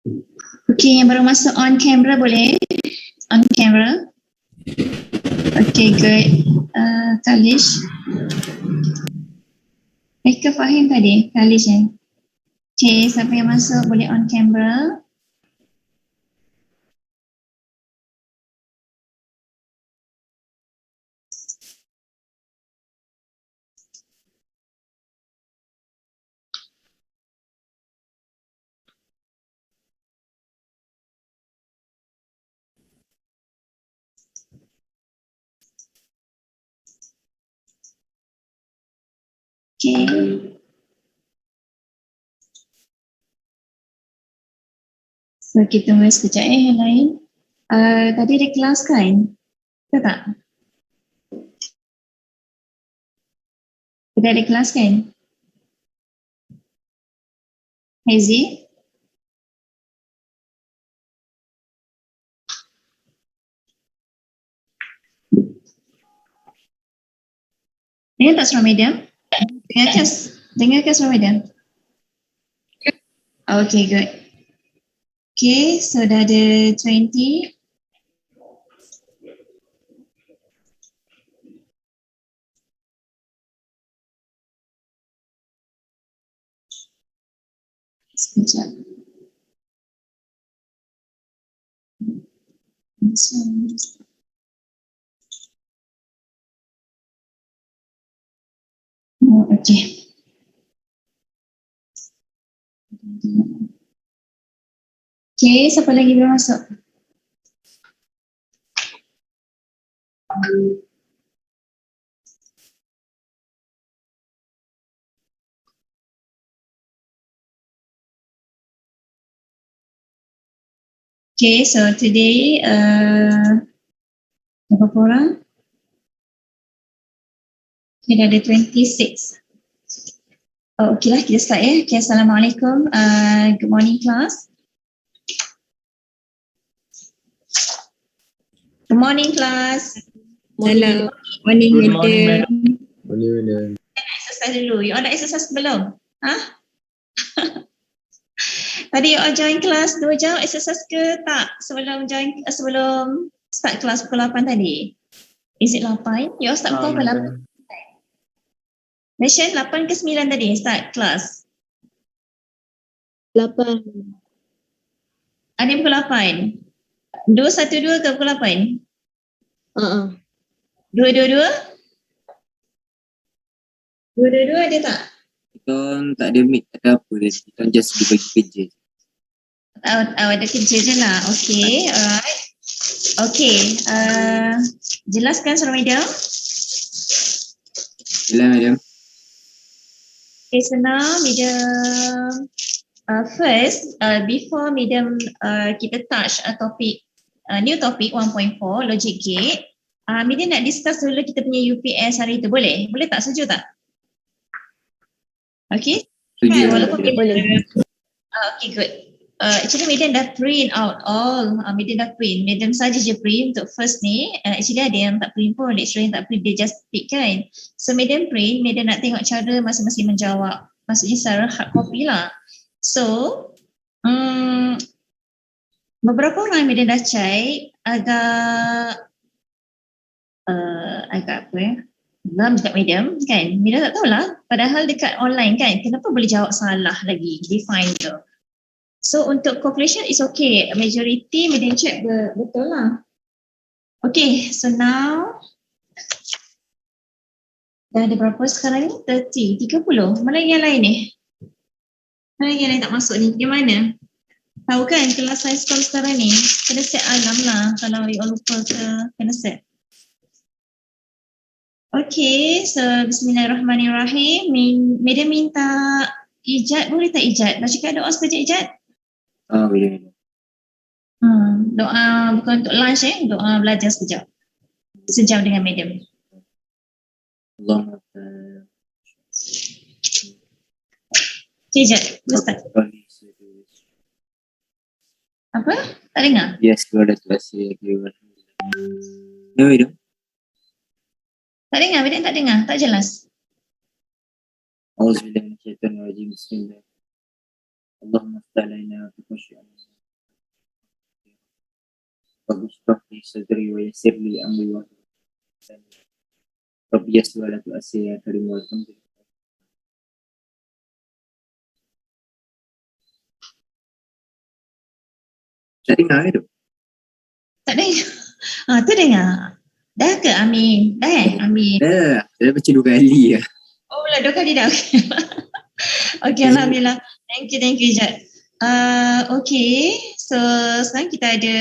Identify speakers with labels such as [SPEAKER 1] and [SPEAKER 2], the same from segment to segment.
[SPEAKER 1] Okay, yang baru masuk on camera boleh? On camera. Okay, good. Kalish. Mereka faham tadi? Kalish kan? Okay, siapa yang masuk boleh on camera. Okay. So, kita tunggu sekejap yang lain. Tadi ada kelas kan? Betul tak? Tadi ada kelas kan? Hazy? Dengar tak suara medium? Dengar ke suara medium? Okay, good. Okay, so dah ada 20. Sekejap. Oh, okay. Okay, siapa lagi belum masuk? Okay, so today, berapa orang? Okay, dah ada 26. Oh, okay lah, kita start ya. Okay, Assalamualaikum. Good morning, class. Good morning, class.
[SPEAKER 2] Hello. Morning,
[SPEAKER 3] Good morning,
[SPEAKER 2] madam.
[SPEAKER 3] Morning, madam.
[SPEAKER 1] Exercise dulu. You all dah exercise belum? Tadi you all join kelas 2 jam exercise ke tak? Sebelum start kelas pukul 8 tadi? Is it 8? You all start pukul 8? Nation 8 ke 9 tadi start kelas?
[SPEAKER 2] 8.
[SPEAKER 1] Ada pukul 8? 212 ke pukul 8? 222? 222 ada tak?
[SPEAKER 3] Kita tak ada meet, tak ada apa. Kita just dibagi kerja.
[SPEAKER 1] Ada kerja je lah. Okay, alright. Okay, jelaskan suara medium.
[SPEAKER 3] Jelas, madam.
[SPEAKER 1] Okay, so now medium. First, before medium kita touch topic, new topic 1.4, logic gate. Medium nak discuss dulu kita punya UPS hari itu. Boleh? Boleh tak? Setuju tak? Okay?
[SPEAKER 3] Setuju.
[SPEAKER 1] Walaupun
[SPEAKER 2] Boleh.
[SPEAKER 1] okay, good. Actually medium dah print out all. Medium dah print. Medium saja je print untuk first ni. Actually ada yang tak print pun. Lecturer yang tak print, dia just tick kan. So medium print, medium nak tengok cara masing-masing menjawab. Maksudnya secara hard copy lah. So, beberapa orang medium dah check agak apa ya? Dalam dekat medium kan. Medium tak tahulah. Padahal dekat online kan. Kenapa boleh jawab salah lagi? Define tu. So untuk calculation is okay. Majority medium check betul lah. Okay, so now dah ada berapa sekarang ni? 30, 30. Mana yang lain ni? Mana yang lain tak masuk ni? Di mana? Tahu kan kelas science com sekarang ni? Kena set alarm lah. Kalau you all lupa ke, kena set. Okay, so bismillahirrahmanirrahim. Medium minta Ijat, boleh tak Ijat? Nak cakap doa sekejap Ijat?
[SPEAKER 3] Boleh.
[SPEAKER 1] Doa bukan untuk lunch doa belajar sekejap. Sejam dengan medium.
[SPEAKER 3] Allah.
[SPEAKER 1] Okay Ijat, start. Apa? Tak dengar?
[SPEAKER 3] Yes, kepada kelas ya. Ya, madam.
[SPEAKER 1] Tak dengar, medium tak dengar, tak jelas.
[SPEAKER 3] Auzubillahi minasyaitonirrajim. Bismillah. Allahumma iftah alaina wa tukhshi alaina. وبالشرح صدري ويسر لي أمري واحلل عقدة من لساني ربي يسر ولا تؤسر يا كريم والحمد لله. Tak dengar ke tu?
[SPEAKER 1] Tak ada. Tu dengar. Dah ke Amin? Dah Amin?
[SPEAKER 3] Dah baca 2 kali lah.
[SPEAKER 1] Oh lah 2 kali dah. Okay, Alhamdulillah. Thank you Jad. Okay, so sekarang kita ada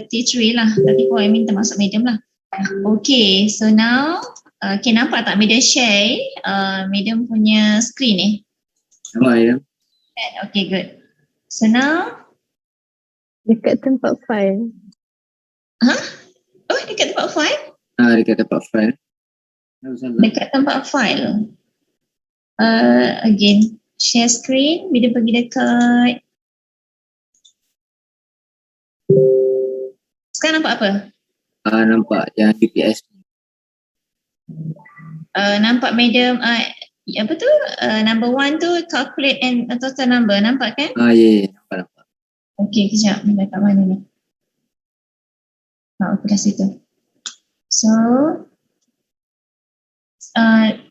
[SPEAKER 1] T3 lah. Tapi kau Amin termasuk medium lah. Okay, so now nampak tak medium share medium punya screen ni?
[SPEAKER 3] Nampak ya?
[SPEAKER 1] Okay, good. So now
[SPEAKER 2] Dekat tempat file.
[SPEAKER 1] oh dekat tempat file?
[SPEAKER 3] Dekat tempat file.
[SPEAKER 1] Dekat tempat file. Again, share screen, bila pergi dekat. Sekarang nampak apa?
[SPEAKER 3] Nampak yang UPS.
[SPEAKER 1] Nampak medium, apa tu? Number 1 tu calculate and total number, nampak kan?
[SPEAKER 3] Ya, nampak.
[SPEAKER 1] Okay, kejap. Bila kat mana ni? Aku dah situ. So,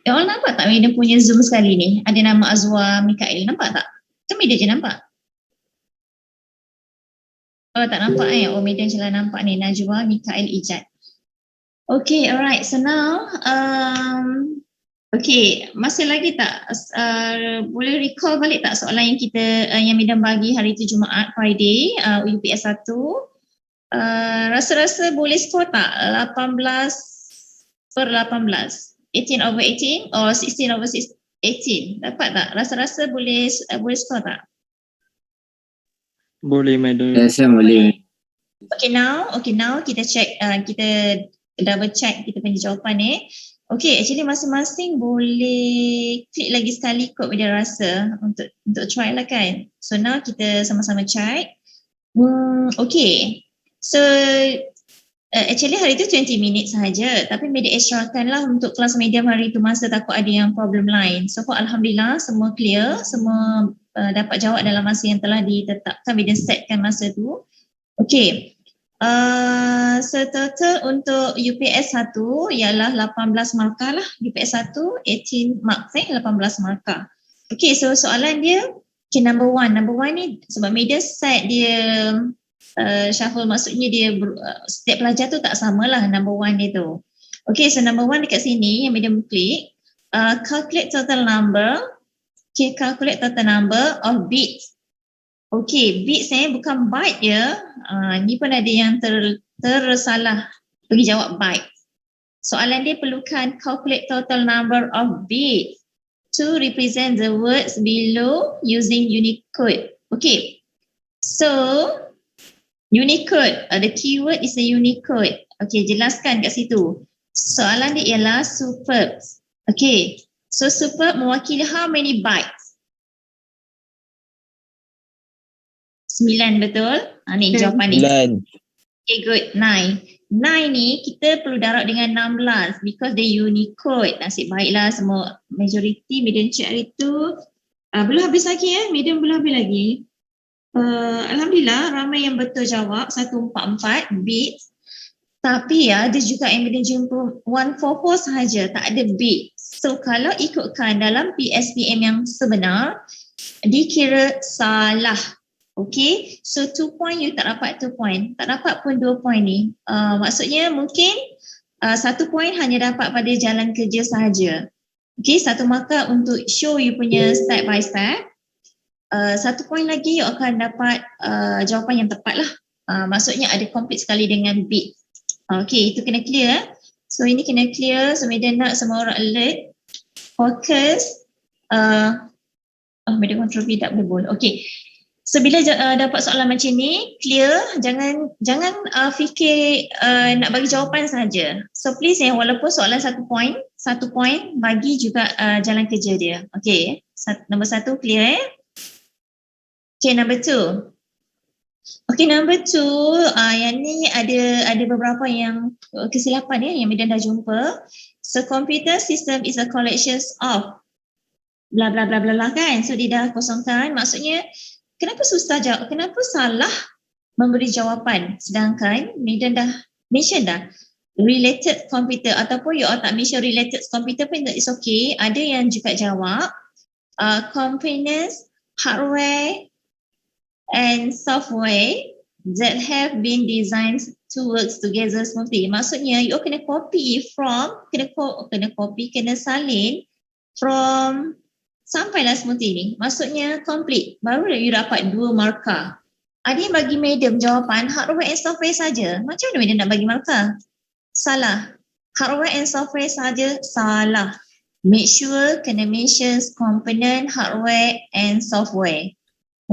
[SPEAKER 1] orang nampak tak medium punya zoom sekali ni? Ada nama Azwa Mikael, nampak tak? Ke medium je nampak? Oh, tak nampak Oh, medium je lah nampak ni. Najwa Mikael Ijat. Okay, alright. So now, okay, masih lagi tak? Boleh recall balik tak soalan yang kita, yang medium bagi hari tu Jumaat, Friday, UPS 1? Rasa-rasa boleh score tak? 18/18. 18/18 or 16/18. Dapat tak? Rasa-rasa boleh score tak?
[SPEAKER 4] Boleh, madam.
[SPEAKER 3] Saya boleh.
[SPEAKER 1] Okay, now kita check, kita double check kita punya jawapan ni. Okay, actually masing-masing boleh klik lagi sekali kot bila rasa untuk try lah kan. So now kita sama-sama check. Okay, so actually hari tu 20 minit sahaja, tapi media extrakan lah untuk kelas medium hari tu masa takut ada yang problem lain. So Alhamdulillah semua clear, semua dapat jawab dalam masa yang telah ditetapkan, media setkan masa tu. Okay. So total untuk UPS 1 ialah 18 markah lah. UPS 1 18 marks 18 markah. Okay, so soalan dia number 1 ni sebab media set dia shuffle, maksudnya dia setiap pelajar tu tak samalah number 1 dia tu. Okay, so number 1 dekat sini yang media klik, calculate total number. Okay, calculate total number of bits. Okay, bits bukan byte ya. Ni pun ada yang tersalah pergi jawab byte. Soalan dia perlukan calculate total number of bits to represent the words below using Unicode. Okay, so Unicode, the keyword is a Unicode. Okay, jelaskan kat situ. Soalan dia ialah superb. Okay, so superb mewakili how many bytes? 9, betul? Ni jawapan ni.
[SPEAKER 4] 9.
[SPEAKER 1] Okay, good. 9 ni kita perlu darab dengan 16 because dia Unicode. Nasib baiklah semua majority medium check hari tu. Belum habis lagi medium belum habis lagi. Alhamdulillah ramai yang betul jawab 144 bits. Tapi ada juga yang medium jumpa 144 sahaja, tak ada bit. So kalau ikutkan dalam PSPM yang sebenar, dikira salah. Okay, so 2 point you tak dapat 2 point. Tak dapat pun 2 point ni. Maksudnya mungkin 1 point hanya dapat pada jalan kerja sahaja. Okay, 1 markah untuk show you punya step by step. 1 point lagi you akan dapat jawapan yang tepat lah. Maksudnya ada complete sekali dengan bit. Okay, itu kena clear. So ini kena clear. So media nak semua orang alert. Focus. Media control B tak boleh. Okay. So bila dapat soalan macam ni, clear, jangan fikir nak bagi jawapan saja. So please walaupun soalan 1 point bagi juga jalan kerja dia. Okay, nombor 1 clear Okay, number 2. Okay, number 2, yang ni ada beberapa yang kesilapan yang Medan dah jumpa. So computer system is a collection of bla bla bla bla kan. So dia dah kosongkan, maksudnya kenapa susah jawab? Kenapa salah memberi jawapan. Sedangkan Medan dah mention dah related computer ataupun you all tak mention related computer pun it's okay. Ada yang juga jawab components, hardware and software that have been designed to work together smoothly. Maksudnya you kena copy from, kena salin from sampailah smoothly ni. Maksudnya complete. Baru you dapat 2 markah. Ada yang bagi medium jawapan hardware and software saja. Macam mana medium nak bagi markah? Salah. Hardware and software saja salah. Make sure kena mention component, hardware and software.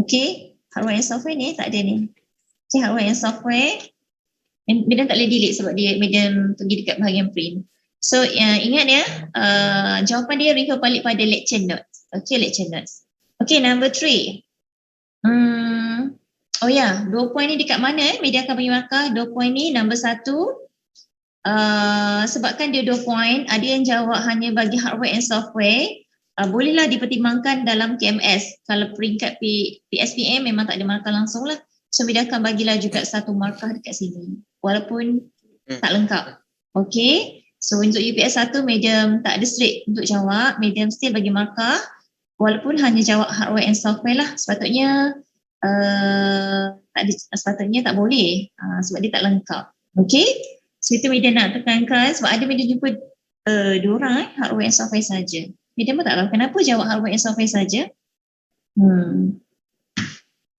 [SPEAKER 1] Okay? Hardware and software ni tak ada ni. Okay, hardware and software. Medium tak boleh delete sebab dia medium pergi dekat bahagian print. So ingat ya, jawapan dia refer balik pada lecture notes. Okay, lecture notes. Okay, number 3. Oh ya, 2 point ni dekat mana? Media akan bagi markah 2 point ni. Number 1, sebabkan dia 2 point, ada yang jawab hanya bagi hardware and software, bolehlah dipertimbangkan dalam KMS. Kalau peringkat PSPM memang tak ada markah langsung lah. So media akan bagilah juga 1 markah dekat sini. Walaupun tak lengkap. Okay. So untuk UPS 1, medium tak ada straight untuk jawab. Medium still bagi markah. Walaupun hanya jawab hardware and software lah. Sepatutnya tak boleh sebab dia tak lengkap. Okay. So itu media nak tekankan sebab ada media jumpa 2 orang hardware and software saja. Media pun tak tahu kenapa jawab hardware and software saja.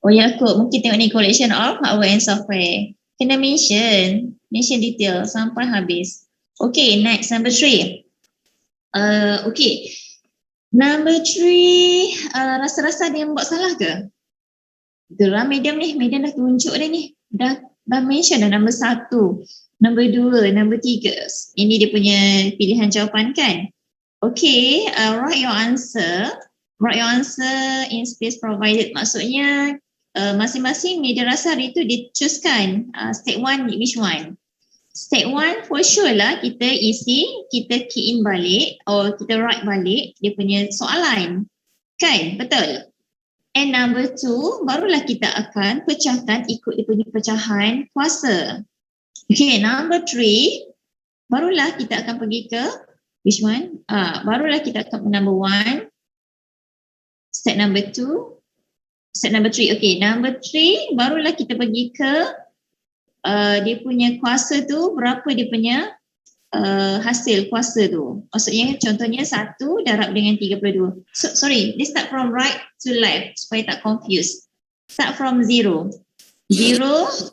[SPEAKER 1] Oh ya kot, mungkin tengok ni collection of hardware and software. Kena mention detail sampai habis. Okay, next number 3. Okay. Number 3, rasa-rasa dia buat salah ke? Itulah medium ni, medium dah tunjuk dah ni. Dah mention dah number 1, number 2, number 3. Ini dia punya pilihan jawapan kan? Okay, write your answer. Write your answer in space provided. Maksudnya masing-masing media rasa hari tu dia choosekan step 1 which one. Step 1 for sure lah kita isi, kita key in balik or kita write balik dia punya soalan. Kan? Betul? And number 2, barulah kita akan pecahkan ikut dia punya pecahan kuasa. Okay, number 3, barulah kita akan pergi ke which one? Barulah kita akan number 1, step number 2, step number 3. Okay, number 3, barulah kita pergi ke dia punya kuasa tu, berapa dia punya hasil kuasa tu. Maksudnya contohnya 1 darab dengan 32. So, sorry, let's start from right to left supaya tak confused. Start from 0. 0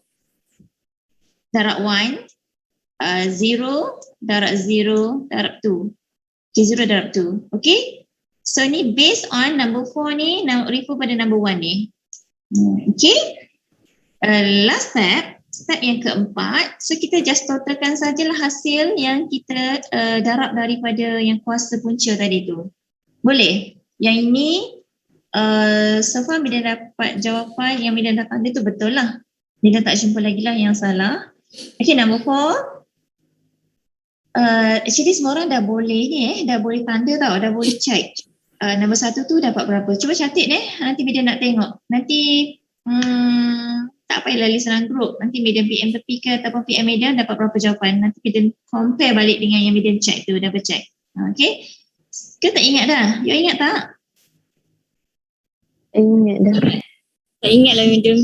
[SPEAKER 1] darab 1, 0 darab 0 darab 2. Okay, 0 darab 2. Okay? So ni based on number 4 ni, refer pada number 1 ni. Okay? Last step yang keempat. So kita just totalkan sajalah hasil yang kita darab daripada yang kuasa punca tadi tu. Boleh? Yang ini so far Medan dapat jawapan yang Medan dapat dia tu betul lah. Medan tak jumpa lagi lah yang salah. Okay, number 4. Actually semua orang dah boleh ni dah boleh tanda tau, dah boleh check. Nombor 1 tu dapat berapa? Cuba catat nanti Medan nak tengok. Nanti tak payahlah list dalam group. Nanti Medan PM tepi ke ataupun PM Medan dapat berapa jawapan. Nanti Medan compare balik dengan yang Medan check tu, double check. Okay? Ke tak ingat dah? You ingat tak?
[SPEAKER 2] Ingat dah.
[SPEAKER 4] Tak ingat lah Medan.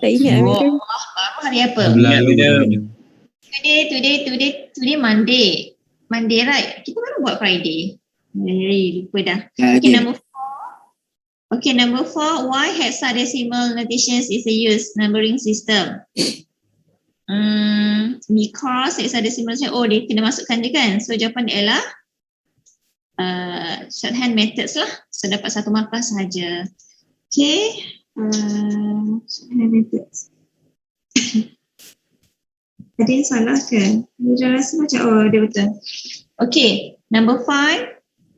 [SPEAKER 2] Tak ingat Medan.
[SPEAKER 1] Baru hari apa? Today Monday. Monday right? Kita baru buat Friday. Lupa dah. Okay, number 4. Okay, number 4. Why hexadecimal notations is a used numbering system? Because hexadecimal, dia kena masukkan dia kan. So jawapan dia ialah shorthand methods lah. So dapat 1 markah sahaja. Okay. Shorthand methods. Ada yang salah kan? Dia rasa macam, dia betul. Okay, number 5.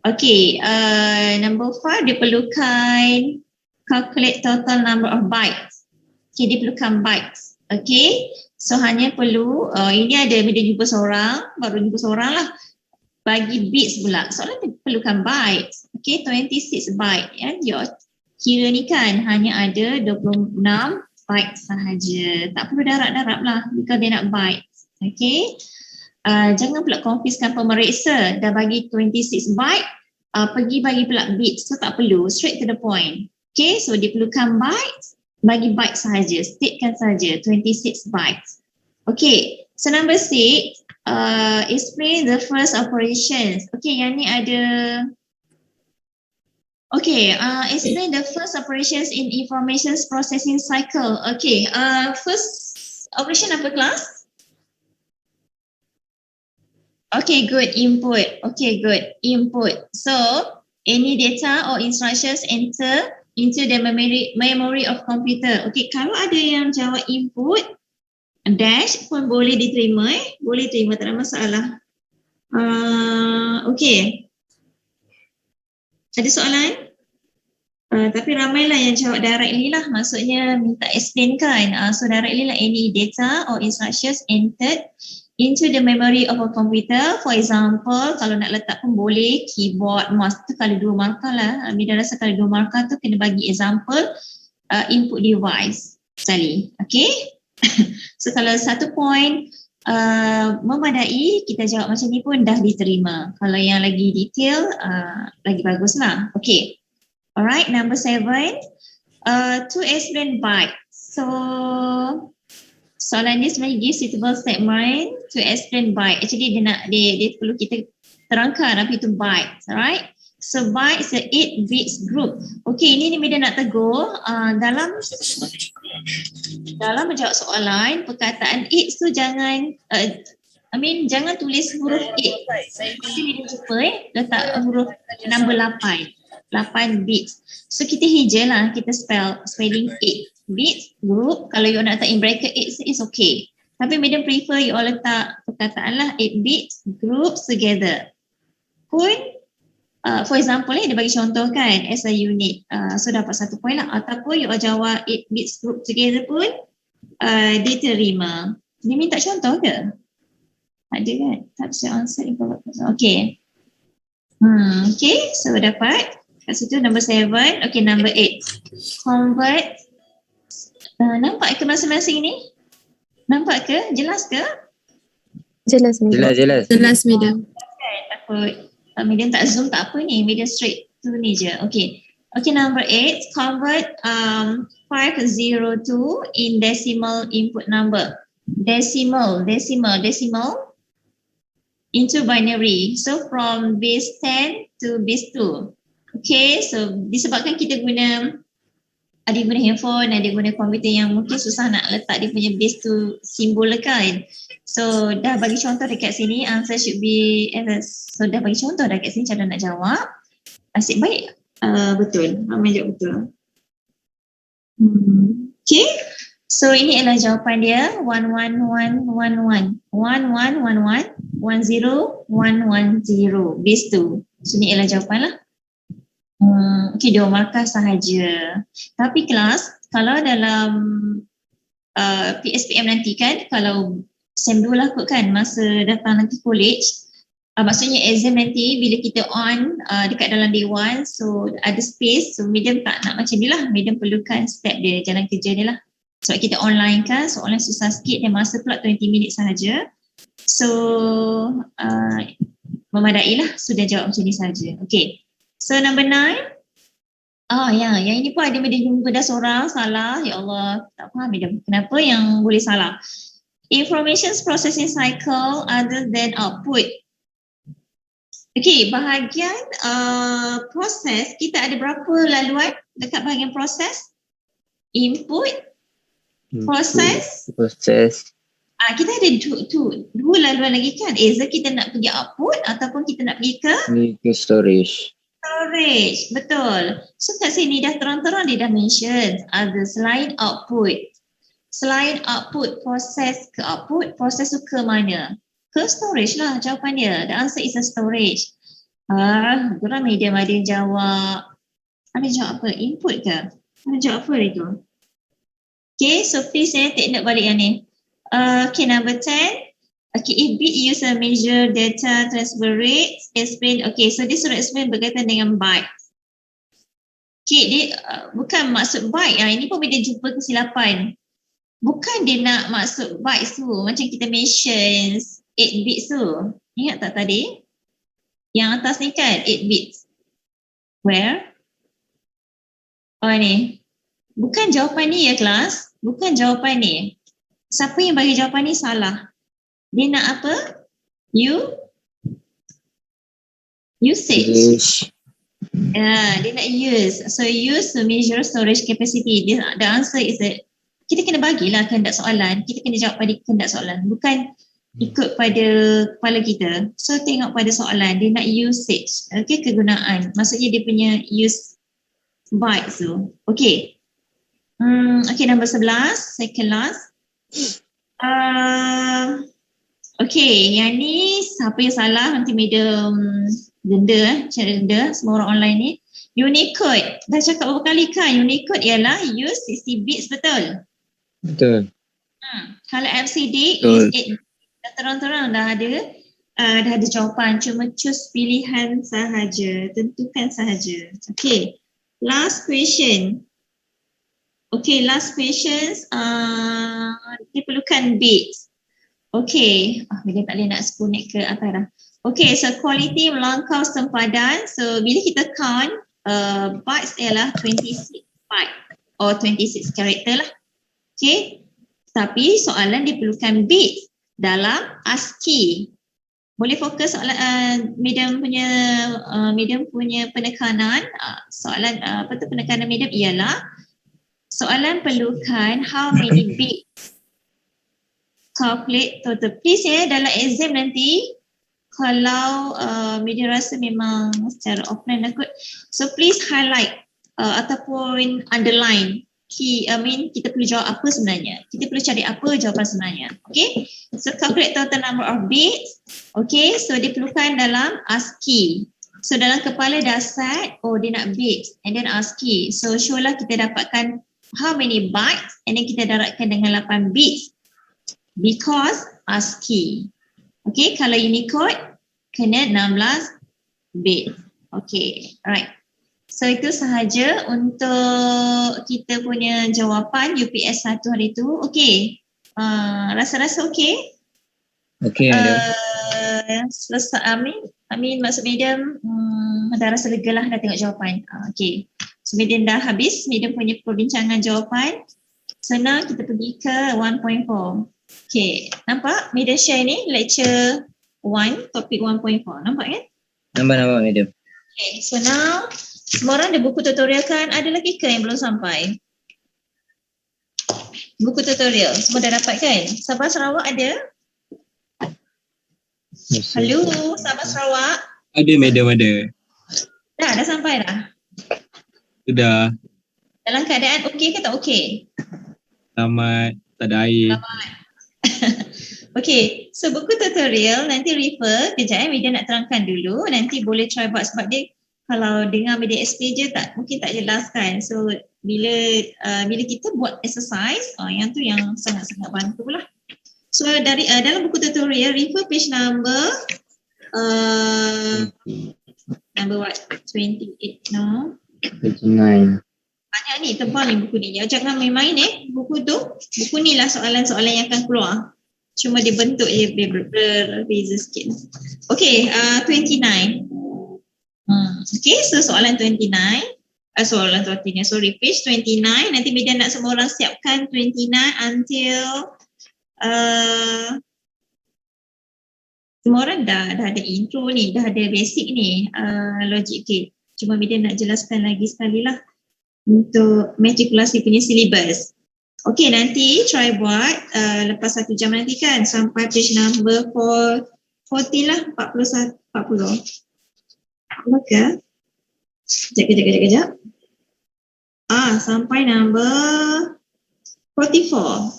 [SPEAKER 1] Okay, number 5 dia perlukan calculate total number of bytes. Okay, dia perlukan bytes. Okay, so hanya perlu, ini ada dia jumpa seorang, baru jumpa seorang lah. Bagi bits pula, soalan dia perlukan bytes. Okay, 26 byte. Ya, kira ni kan hanya ada 26 bytes sahaja. Tak perlu darab-darab lah because dia nak bytes. Okay. Jangan pula confuse-kan pemeriksa. Dah bagi 26 byte, pergi bagi pula bits. So tak perlu, straight to the point. Okay, so dia perlukan bytes, bagi bytes sahaja, statekan sahaja 26 bytes. Okay, so number 6, explain the first operations. Okay, yang ni ada. Okay, explain the first operations in information processing cycle. Okay, first operation apa kelas? Okay, good, input. Okay, good, input. So, any data or instructions enter into the memory of computer. Okay, kalau ada yang jawab input, dash pun boleh diterima boleh terima, tak ada masalah. Okay. Ada soalan? Tapi ramailah yang jawab directly lah, maksudnya minta explain kan. So directly lah, any data or instructions entered into the memory of a computer. For example, kalau nak letak pun boleh keyboard, mouse tu kalau 2 markah lah. Mida rasa kalau 2 markah tu kena bagi example input device sekali. Okay. So kalau 1 point memadai, kita jawab macam ni pun dah diterima. Kalau yang lagi detail, lagi bagus lah. Okay. Alright, number 7. To explain byte. So, soalan ni sebenarnya give suitable statement to explain byte. Actually dia perlu kita terangkan apa itu byte. Alright. So byte is a 8 bits group. Okay, ini Mida nak tegur. Dalam menjawab soalan, perkataan 8 tu jangan jangan tulis huruf 8. Nanti Mida jumpa letak huruf number 8 bits. So kita hijau lah, kita spelling 8 bits group. Kalau you nak letak in bracket 8 is okay. Tapi Mida prefer you all letak perkataan lah 8 bits groups together. Pun for example dia bagi contoh kan as a unit. So dapat 1 point lah. Ataupun you all jawab 8 bits group together pun diterima. Dia minta contoh ke? Ada kan? Tak bisa answer. Okay. Okay, so dapat kat situ number 7. Okay, number 8. Convert. Nampak ke masing-masing ni? Nampak ke? Jelas ke?
[SPEAKER 2] Jelas, Mida.
[SPEAKER 4] Jelas, Mida.
[SPEAKER 1] Takut medium tak zoom tak apa ni. Medium straight tu ni je. Okay. Okay, number 8. Convert 502 in decimal input number. Decimal into binary. So from base 10 to base 2. Okay, so disebabkan kita ada guna handphone, ada guna komputer yang mungkin susah nak letak dia punya base tu simbol kan. So dah bagi contoh dekat sini, answer should be so dah bagi contoh dekat sini cara nak jawab. Asyik baik. Betul. Ramai jawab betul. Okay. So ini adalah jawapan dia 11111 11111 10110 base 2. So ini adalah jawapan lah. Okay, 2 markah sahaja. Tapi kelas, kalau dalam PSPM nanti kan, kalau SEM 2 lah kot kan, masa datang nanti college, maksudnya exam nanti bila kita on dekat dalam day 1, so ada space, so medium tak nak macam ni lah, medium perlukan step dia, jalan kerja dia lah. Sebab kita online kan, so online susah sikit dan masa pula 20 minit sahaja. So memadai lah, sudah jawab macam ni sahaja. Okay. So number 9. Yang ini pun ada media jumpa dah seorang salah. Ya Allah, tak faham kenapa yang boleh salah. Information processing cycle other than output. Okay, bahagian proses, kita ada berapa laluan dekat bahagian proses? Input, proses. Kita ada dua laluan lagi kan. Either kita nak pergi output ataupun kita nak pergi ke
[SPEAKER 3] storage.
[SPEAKER 1] Storage, betul. So kat sini dah terang-terang dia dah mention ada selain output. Selain output, proses ke output, proses tu ke mana? Ke storage lah jawapan dia. The answer is a storage. Kurang medium ada yang jawab. Ada jawab apa? Input ke? Ada jawab apa itu? Okay, so please take note balik yang ni. Okay, number 10. Okay, if bit user measure data transfer rate, explain. Okay, so dia suruh explain berkaitan dengan byte. Okay, dia bukan maksud byte. Ini pun bila jumpa kesilapan. Bukan dia nak maksud bytes tu. Macam kita mention 8 bits tu. Ingat tak tadi? Yang atas ni kan 8 bits. Where? Oh ni. Bukan jawapan ni ya kelas. Bukan jawapan ni. Siapa yang bagi jawapan ni salah. Dia nak apa? Usage. Dia nak use. So use to measure storage capacity. The answer is that kita kena bagilah kehendak soalan. Kita kena jawab pada kehendak soalan. Bukan ikut pada kepala kita. So tengok pada soalan. Dia nak usage. Okay, kegunaan. Maksudnya dia punya use bytes tu. Okay. Okay, nombor 11. Second last. Okay, yang ni siapa yang salah nanti medium denda, cara denda semua orang online ni. Unicode, dah cakap berapa kali kan, Unicode ialah use 60 bits, betul?
[SPEAKER 3] Betul.
[SPEAKER 1] Kalau LCD is 8 bits. Dah terang-terang dah ada jawapan, cuma choose pilihan sahaja, tentukan sahaja. Okay, last question. Okay, last questions, diperlukan bits. Okay, bila tak boleh nak scroll naik ke atas dah. Okay, so quality melangkau sempadan. So bila kita count, bytes ialah 26 byte or 26 character lah. Okay, tapi soalan diperlukan bits dalam ASCII. Boleh fokus soalan medium punya penekanan. Soalan penekanan medium ialah soalan perlukan how many bits. Calculate total. Please ya, dalam exam nanti kalau media rasa memang secara offline lah kot. So please highlight ataupun underline key, kita perlu jawab apa sebenarnya. Kita perlu cari apa jawapan sebenarnya. Okay. So calculate total number of bits. Okay. So diperlukan dalam ASCII. So dalam kepala dah set, dia nak bits and then ASCII. So show lah kita dapatkan how many bytes and then kita daratkan dengan 8 bits. Because ASCII. Okay, kalau Unicode kena 16 bit. Okay, alright. So itu sahaja untuk kita punya jawapan UPS 1 hari tu. Okay, rasa-rasa okay?
[SPEAKER 3] Okay,
[SPEAKER 1] selesai, Amin maksud medium dah rasa lega lah dah tengok jawapan. Okay, so medium dah habis, medium punya perbincangan jawapan. So now kita pergi ke 1.4. Okay, nampak media share ni lecture 1, topik 1.4. Nampak kan?
[SPEAKER 3] Nampak medium.
[SPEAKER 1] Okay, so now semua orang ada buku tutorial kan? Ada lagi ke yang belum sampai? Buku tutorial, semua dah dapat kan? Sabah Sarawak ada? Hello, Sabah Sarawak?
[SPEAKER 5] Ada medium ada.
[SPEAKER 1] Dah sampai dah?
[SPEAKER 5] Sudah.
[SPEAKER 1] Dalam keadaan okey ke tak okey?
[SPEAKER 5] Selamat, tak ada air.
[SPEAKER 1] Selamat. Okay, so buku tutorial nanti refer, kejap media nak terangkan dulu, nanti boleh try buat sebab dia kalau dengar media SP je mungkin tak jelas kan. So bila kita buat exercise, yang tu yang sangat-sangat bantu lah. So dari dalam buku tutorial refer page number what? 28 no?
[SPEAKER 3] 29.
[SPEAKER 1] Banyak ni, tebal ni buku ni. Jangan main-main buku tu. Buku ni lah soalan-soalan yang akan keluar. Cuma dia bentuk je berbeza sikit. Okay, 29. Okay, so soalan 29. Page 29. Nanti media nak semua orang siapkan 29 until semua orang dah ada intro ni, dah ada basic ni, logic gate. Cuma media nak jelaskan lagi sekali lah untuk matrikulasi punya syllabus. Okay, nanti try buat lepas 1 jam nanti kan sampai page number 40 lah, 40. Maka kejap. Sampai number 44.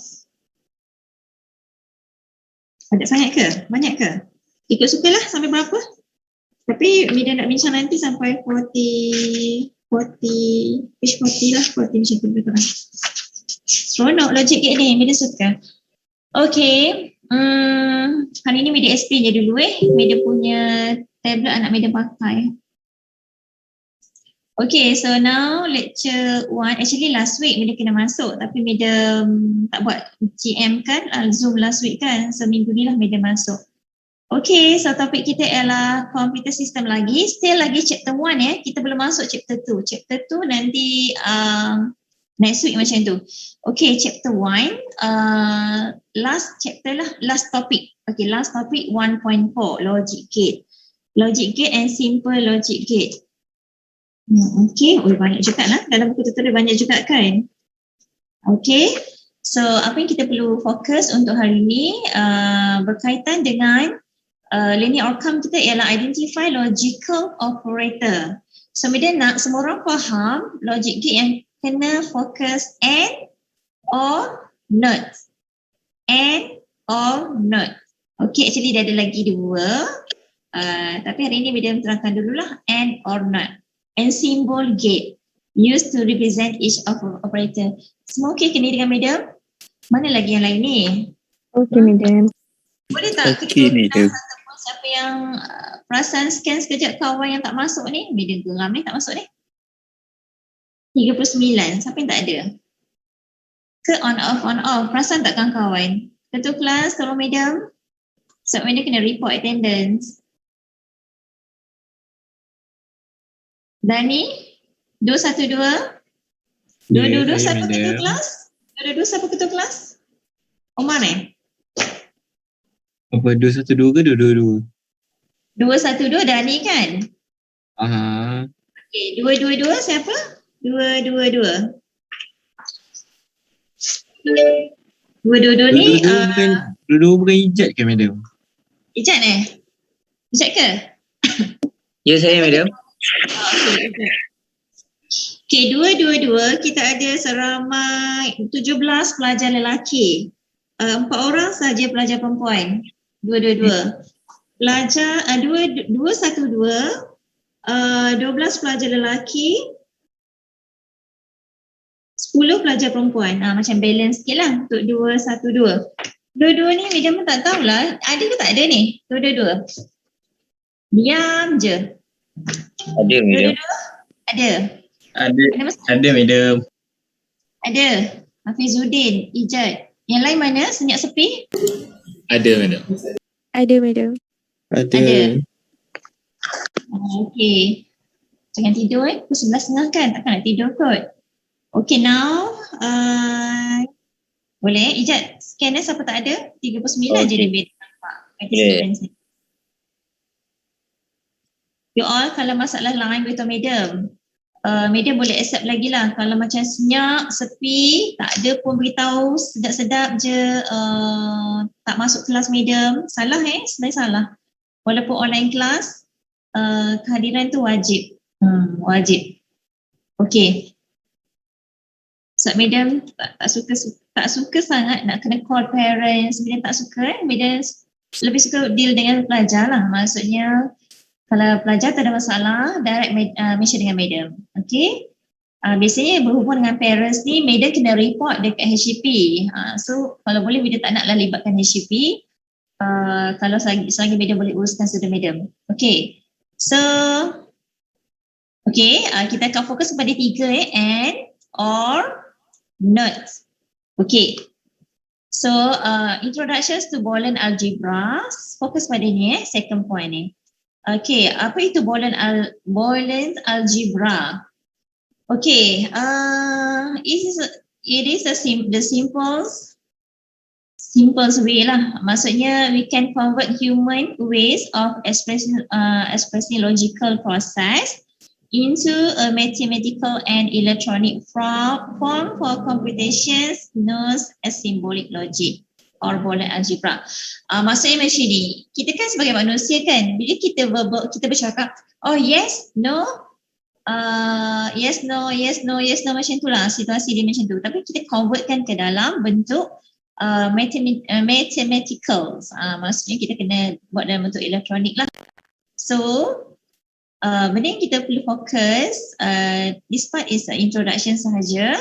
[SPEAKER 1] Ada sangat ke? Banyak ke? Ikut suka lah sampai berapa. Tapi media nak bincang nanti sampai 40, page 40 lah, 40 macam tu betul lah. Seronok logic gate ni, media suka. Okay, hari ni media SP je dulu media punya tablet anak media pakai. Okay, so now lecture 1, actually last week Madam kena masuk tapi Madam tak buat GM kan, Zoom last week kan, so minggu ni lah Madam masuk. Okay, so topik kita ialah computer system lagi, still lagi chapter 1 ya, kita belum masuk chapter 2. Chapter 2 nanti next week macam tu. Okay, chapter 1, last chapter lah, last topic. Okay, last topic 1.4, logic gate. Logic gate and simple logic gate. Okay, banyak juga lah. Dalam buku tutorial banyak juga kan. Okay, so apa yang kita perlu fokus untuk hari ini berkaitan dengan linear outcome kita ialah identify logical operator. So Madam nak semua orang faham logic gate yang kena fokus and or not. And or not. Okay, actually dia ada lagi dua. Tapi hari ini Madam terangkan dululah and or not. And symbol gate used to represent each of operator. Semua okey ke ni dengan Madam? Mana lagi yang lain ni?
[SPEAKER 2] Okay, Madam.
[SPEAKER 1] Boleh tak
[SPEAKER 3] Okey,
[SPEAKER 1] kita
[SPEAKER 3] Madam.
[SPEAKER 1] siapa yang perasan scan sekejap kawan yang tak masuk ni? Madam geram ni tak masuk ni. 39, siapa yang tak ada? Ke on off, perasan tak kawan-kawan? Ketua kelas tolong Madam. Sebab Madam kena report attendance. Dani, 212. Dua-dua siapa ketua kelas? Dua-dua siapa ketua kelas? Omar
[SPEAKER 5] Apa 212 ke 222?
[SPEAKER 1] 212 Dani kan? Okay, 222 siapa? 222. 222 ni
[SPEAKER 5] Bukan Ijat ke Madam?
[SPEAKER 1] Ijat Ijat ke?
[SPEAKER 3] Ya, saya Madam.
[SPEAKER 1] Okay, 222 kita ada seramai 17 pelajar lelaki. 4 orang sahaja pelajar perempuan. 222. Pelajar 212 12 pelajar lelaki, 10 pelajar perempuan. Macam balance sikit lah untuk 212. Dua-dua ni Madam pun tak tahulah ada ke tak ada ni. Dua-dua. Diam je.
[SPEAKER 3] Ada Madam.
[SPEAKER 1] Ada.
[SPEAKER 5] Ada Madam.
[SPEAKER 1] Ada. Hafizuddin, Ijat. Yang lain mana? Senyap sepi?
[SPEAKER 5] Ada Madam.
[SPEAKER 2] Ada, Madam.
[SPEAKER 1] Ada. Okay. Jangan tidur pukul 11.30 kan? Takkan nak tidur kot. Okay, now boleh Ijat scan siapa tak ada? 39 je dia beda nampak. You all kalau masalah line beritahu Madam. Madam boleh accept lagi lah. Kalau macam senyap, sepi, tak ada pun beritahu, sedap-sedap je tak masuk kelas Madam. Salah sebenarnya salah. Walaupun online kelas, kehadiran tu wajib. Wajib. Okay. So Madam tak suka sangat nak kena call parents. Madam tak suka Madam lebih suka deal dengan pelajar lah. Maksudnya kalau pelajar tak ada masalah, direct mention dengan Madam. Okay. Biasanya berhubung dengan parents ni, Madam kena report dekat HCP. So kalau boleh Madam tak naklah libatkan HCP. Kalau selagi Madam boleh uruskan sudah Madam. Okay. So, okay, kita akan fokus kepada 3 and, or, not. Okay. So, introductions to Boolean algebra. Fokus pada ni second point ni. Okay, apa itu Boolean algebra? Okay, it is the simplest way lah. Maksudnya we can convert human ways of expressing logical process into a mathematical and electronic form for computations known as symbolic logic or Boolean algebra. Maksudnya macam ni, kita kan sebagai manusia kan, bila kita bercakap, oh yes, no, yes, no, yes, no, yes, no, macam tu lah, situasi dia macam tu. Tapi kita convertkan ke dalam bentuk mathematical. Maksudnya kita kena buat dalam bentuk elektronik lah. So, benda yang kita perlu fokus, this part is introduction sahaja.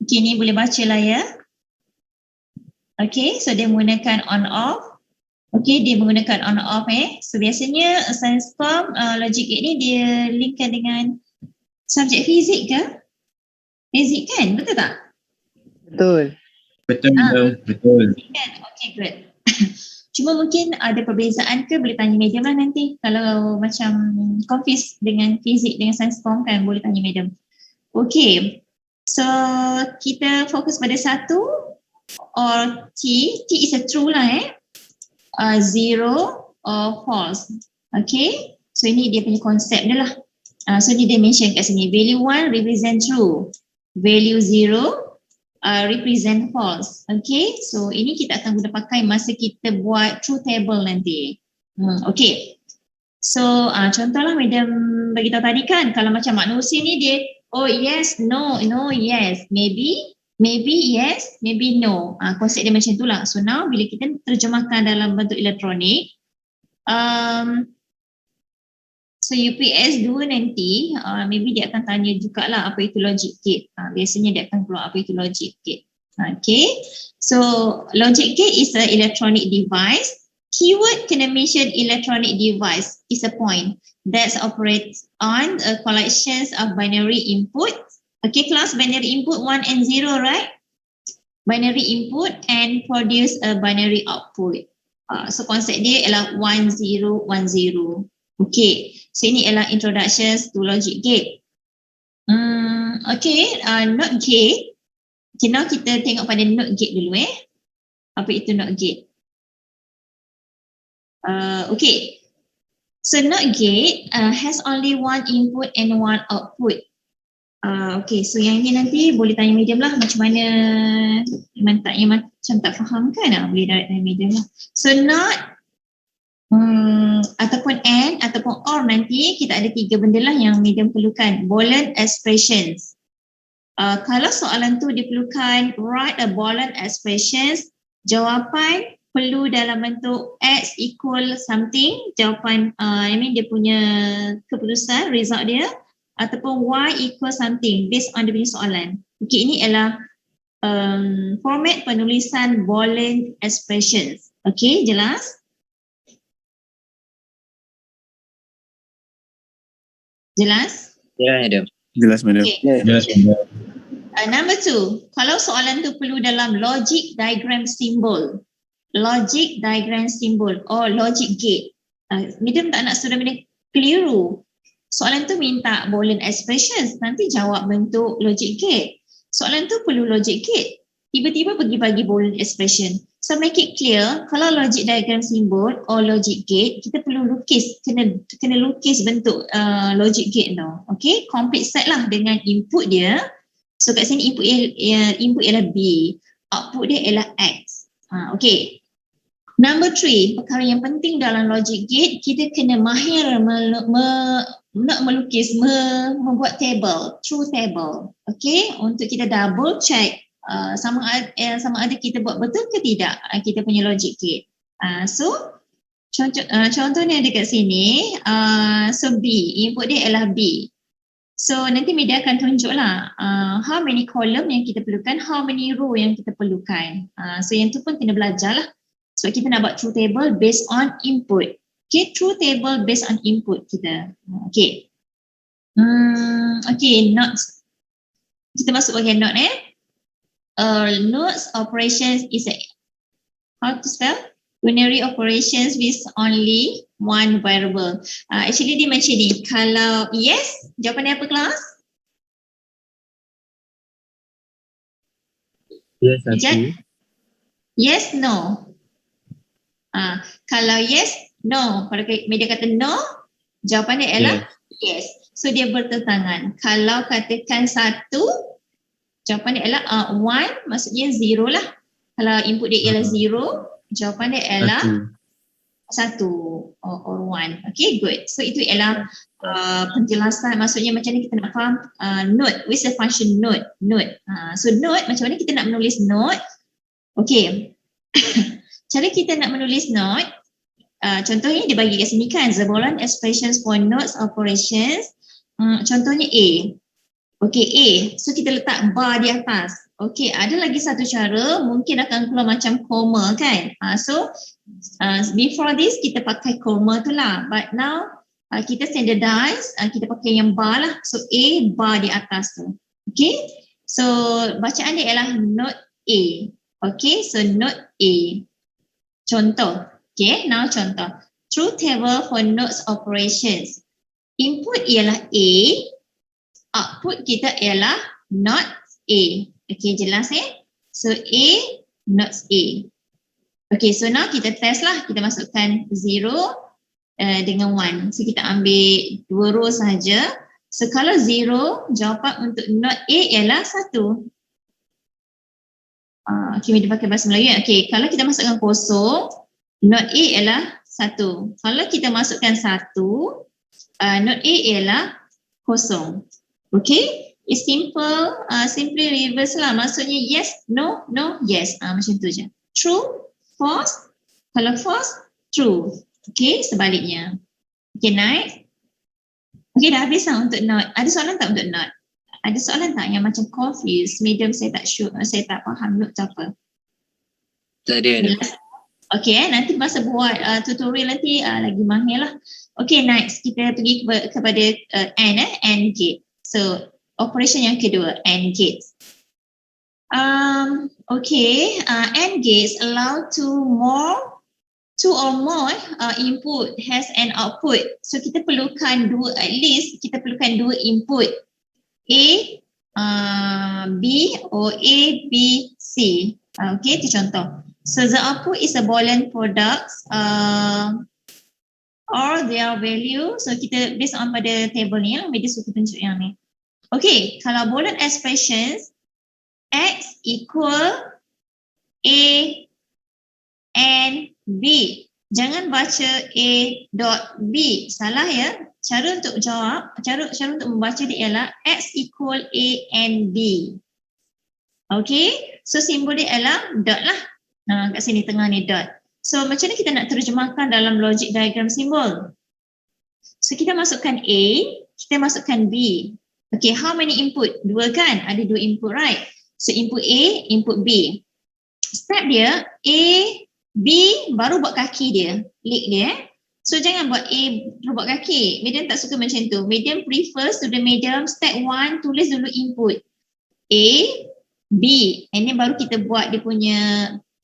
[SPEAKER 1] Okay, ni boleh baca lah ya. Okay, so dia menggunakan on off. Okay, dia menggunakan on off So biasanya science form logic gate ni dia linkkan dengan subjek fizik ke? Fizik kan? Betul tak?
[SPEAKER 3] Betul.
[SPEAKER 5] Betul madam. Betul.
[SPEAKER 1] Kan? Okay, good. Cuma mungkin ada perbezaan ke boleh tanya madam lah nanti. Kalau macam confuse dengan fizik dengan science form kan boleh tanya madam. Okay. So kita fokus pada satu or T. T is a true lah zero or false. Okay. So ini dia punya konsep dia lah. So dia mention kat sini. Value 1 represent true. Value 0 represent false. Okay, so ini kita akan guna pakai masa kita buat truth table nanti. Okay, so contohlah madam bagi tahu tadi kan, kalau macam manusia ni dia, oh yes, no, no, yes, maybe, yes, maybe no. Konsep dia macam itulah. So now bila kita terjemahkan dalam bentuk elektronik, so UPS 2 nanti, maybe dia akan tanya jugalah apa itu logic gate. Biasanya dia akan keluar apa itu logic gate. Okay, so logic gate is an electronic device. Keyword kena mention electronic device is a point that operates on a collections of binary input. Okay, class binary input 1 and 0, right? Binary input and produce a binary output. So konsep dia ialah 1, 0, 1, 0. Okay, so ini adalah introductions to logic gate. Okay, NOT gate. Okay, now kita tengok pada NOT gate dulu Apa itu NOT gate? Okay, so NOT gate has only one input and one output. Okay, so yang ini nanti boleh tanya medium lah macam mana macam tak faham kan boleh direct tanya medium lah. So NOT ataupun AND ataupun OR nanti kita ada 3 benda lah yang medium perlukan. Boolean expressions. Kalau soalan tu diperlukan write a Boolean expressions, jawapan perlu dalam bentuk X equal something, jawapan dia punya keputusan, result dia, ataupun Y equal something based on dia punya soalan. Okay, ini adalah format penulisan Boolean expressions. Okay, jelas? Jelas?
[SPEAKER 3] Ya, madam.
[SPEAKER 5] Jelas madam.
[SPEAKER 1] Okay.
[SPEAKER 5] Jelas madam.
[SPEAKER 1] Number 2, kalau soalan tu perlu dalam logic diagram symbol. Logic diagram symbol or logic gate. Medium tak nak student benda keliru. Soalan tu minta Boolean expressions, nanti jawab bentuk logic gate. Soalan tu perlu logic gate. Tiba-tiba pergi bagi Boolean expression. So make it clear, kalau logic diagram symbol or logic gate, kita perlu lukis, kena lukis bentuk logic gate tu. Okay, complete set lah dengan input dia. So kat sini input ialah B, output dia ialah X. Okay. Number 3, perkara yang penting dalam logic gate, kita kena mahir nak melukis, membuat table, truth table. Okay, untuk kita double check sama ada kita buat betul ke tidak kita punya logic gate. So contohnya dekat sini, so B, input dia adalah B. So nanti media akan tunjuklah how many column yang kita perlukan, how many row yang kita perlukan. So yang tu pun kena belajar lah. Sebab kita nak buat truth table based on input. Okay, truth table based on input kita. Okay. Okay, notes. Kita masuk bahagian note notes operations is how to spell? Unary operations with only one variable. Actually dia macam ni. Kalau yes, jawapan dia apa kelas?
[SPEAKER 3] Yes, satu.
[SPEAKER 1] Yes, no. Kalau yes, no. Kalau media kata no, jawapan dia ialah yes. So dia bertentangan. Kalau katakan satu, jawapan dia ialah 1, maksudnya 0 lah. Kalau input dia ialah 0, jawapan dia ialah 1 or 1. Okay, good. So itu ialah penjelasan, maksudnya macam ni kita nak faham note. What's the function note? Note. So note, macam mana kita nak menulis note? Okay. Cara kita nak menulis note, contohnya dia bagi kat sini kan, the Boolean expressions for notes operations. Contohnya A. Okay, A. So kita letak bar di atas. Okay, ada lagi satu cara, mungkin akan keluar macam koma kan. So before this kita pakai koma tu lah. But now kita standardize, kita pakai yang bar lah. So A, bar di atas tu. Okay, so bacaan dia ialah note A. Okay, so note A. Contoh. Okay, now contoh. Truth table for notes operations. Input ialah A, output kita ialah not A. Okay, jelas So A, not A. Okay, so now kita test lah. Kita masukkan 0 dengan 1. So kita ambil 2 row sahaja. So kalau 0, jawapan untuk not A ialah 1. Okay, dia pakai bahasa Melayu. Okay, kalau kita masukkan kosong, not A ialah 1. Kalau kita masukkan 1, not A ialah kosong. Okay, it's simple, simply reverse lah. Maksudnya yes, no, no, yes. Macam tu je. True, false. Kalau false, true. Okay, sebaliknya. Okay, next. Okay, dah habis lah untuk not. Ada soalan tak untuk not? Ada soalan tak yang macam confused? Medium saya tak sure, saya tak faham not tu apa.
[SPEAKER 3] Tak ada.
[SPEAKER 1] Okay, nanti masa buat tutorial nanti lagi mahir lah. Okay, next. Kita pergi kepada AND gate. So, operation yang kedua, AND gate. Okay, AND gates allow two or more input has an output. So, kita perlukan at least kita perlukan 2 input. A, B, or A, B, C. Okay, itu contoh. So the output is a Boolean product or their value. So kita based on pada table ni lah, media suka tunjuk yang ni. Okay, kalau Boolean expressions, X equal A and B. Jangan baca A dot B. Salah ya. Cara untuk jawab, cara untuk membaca dia ialah X equal A and B. Okay, so simbol dia ialah dot lah. Kat sini tengah ni dot. So macam mana kita nak terjemahkan dalam logic diagram simbol? So kita masukkan A, kita masukkan B. Okay, how many input? 2 kan? Ada 2 input, right? So input A, input B. Step dia A, B baru buat kaki dia, lick dia. So jangan buat A terus buat kaki. Medium tak suka macam tu. Medium prefers to the medium. Step 1, tulis dulu input. A, B. And then baru kita buat dia punya,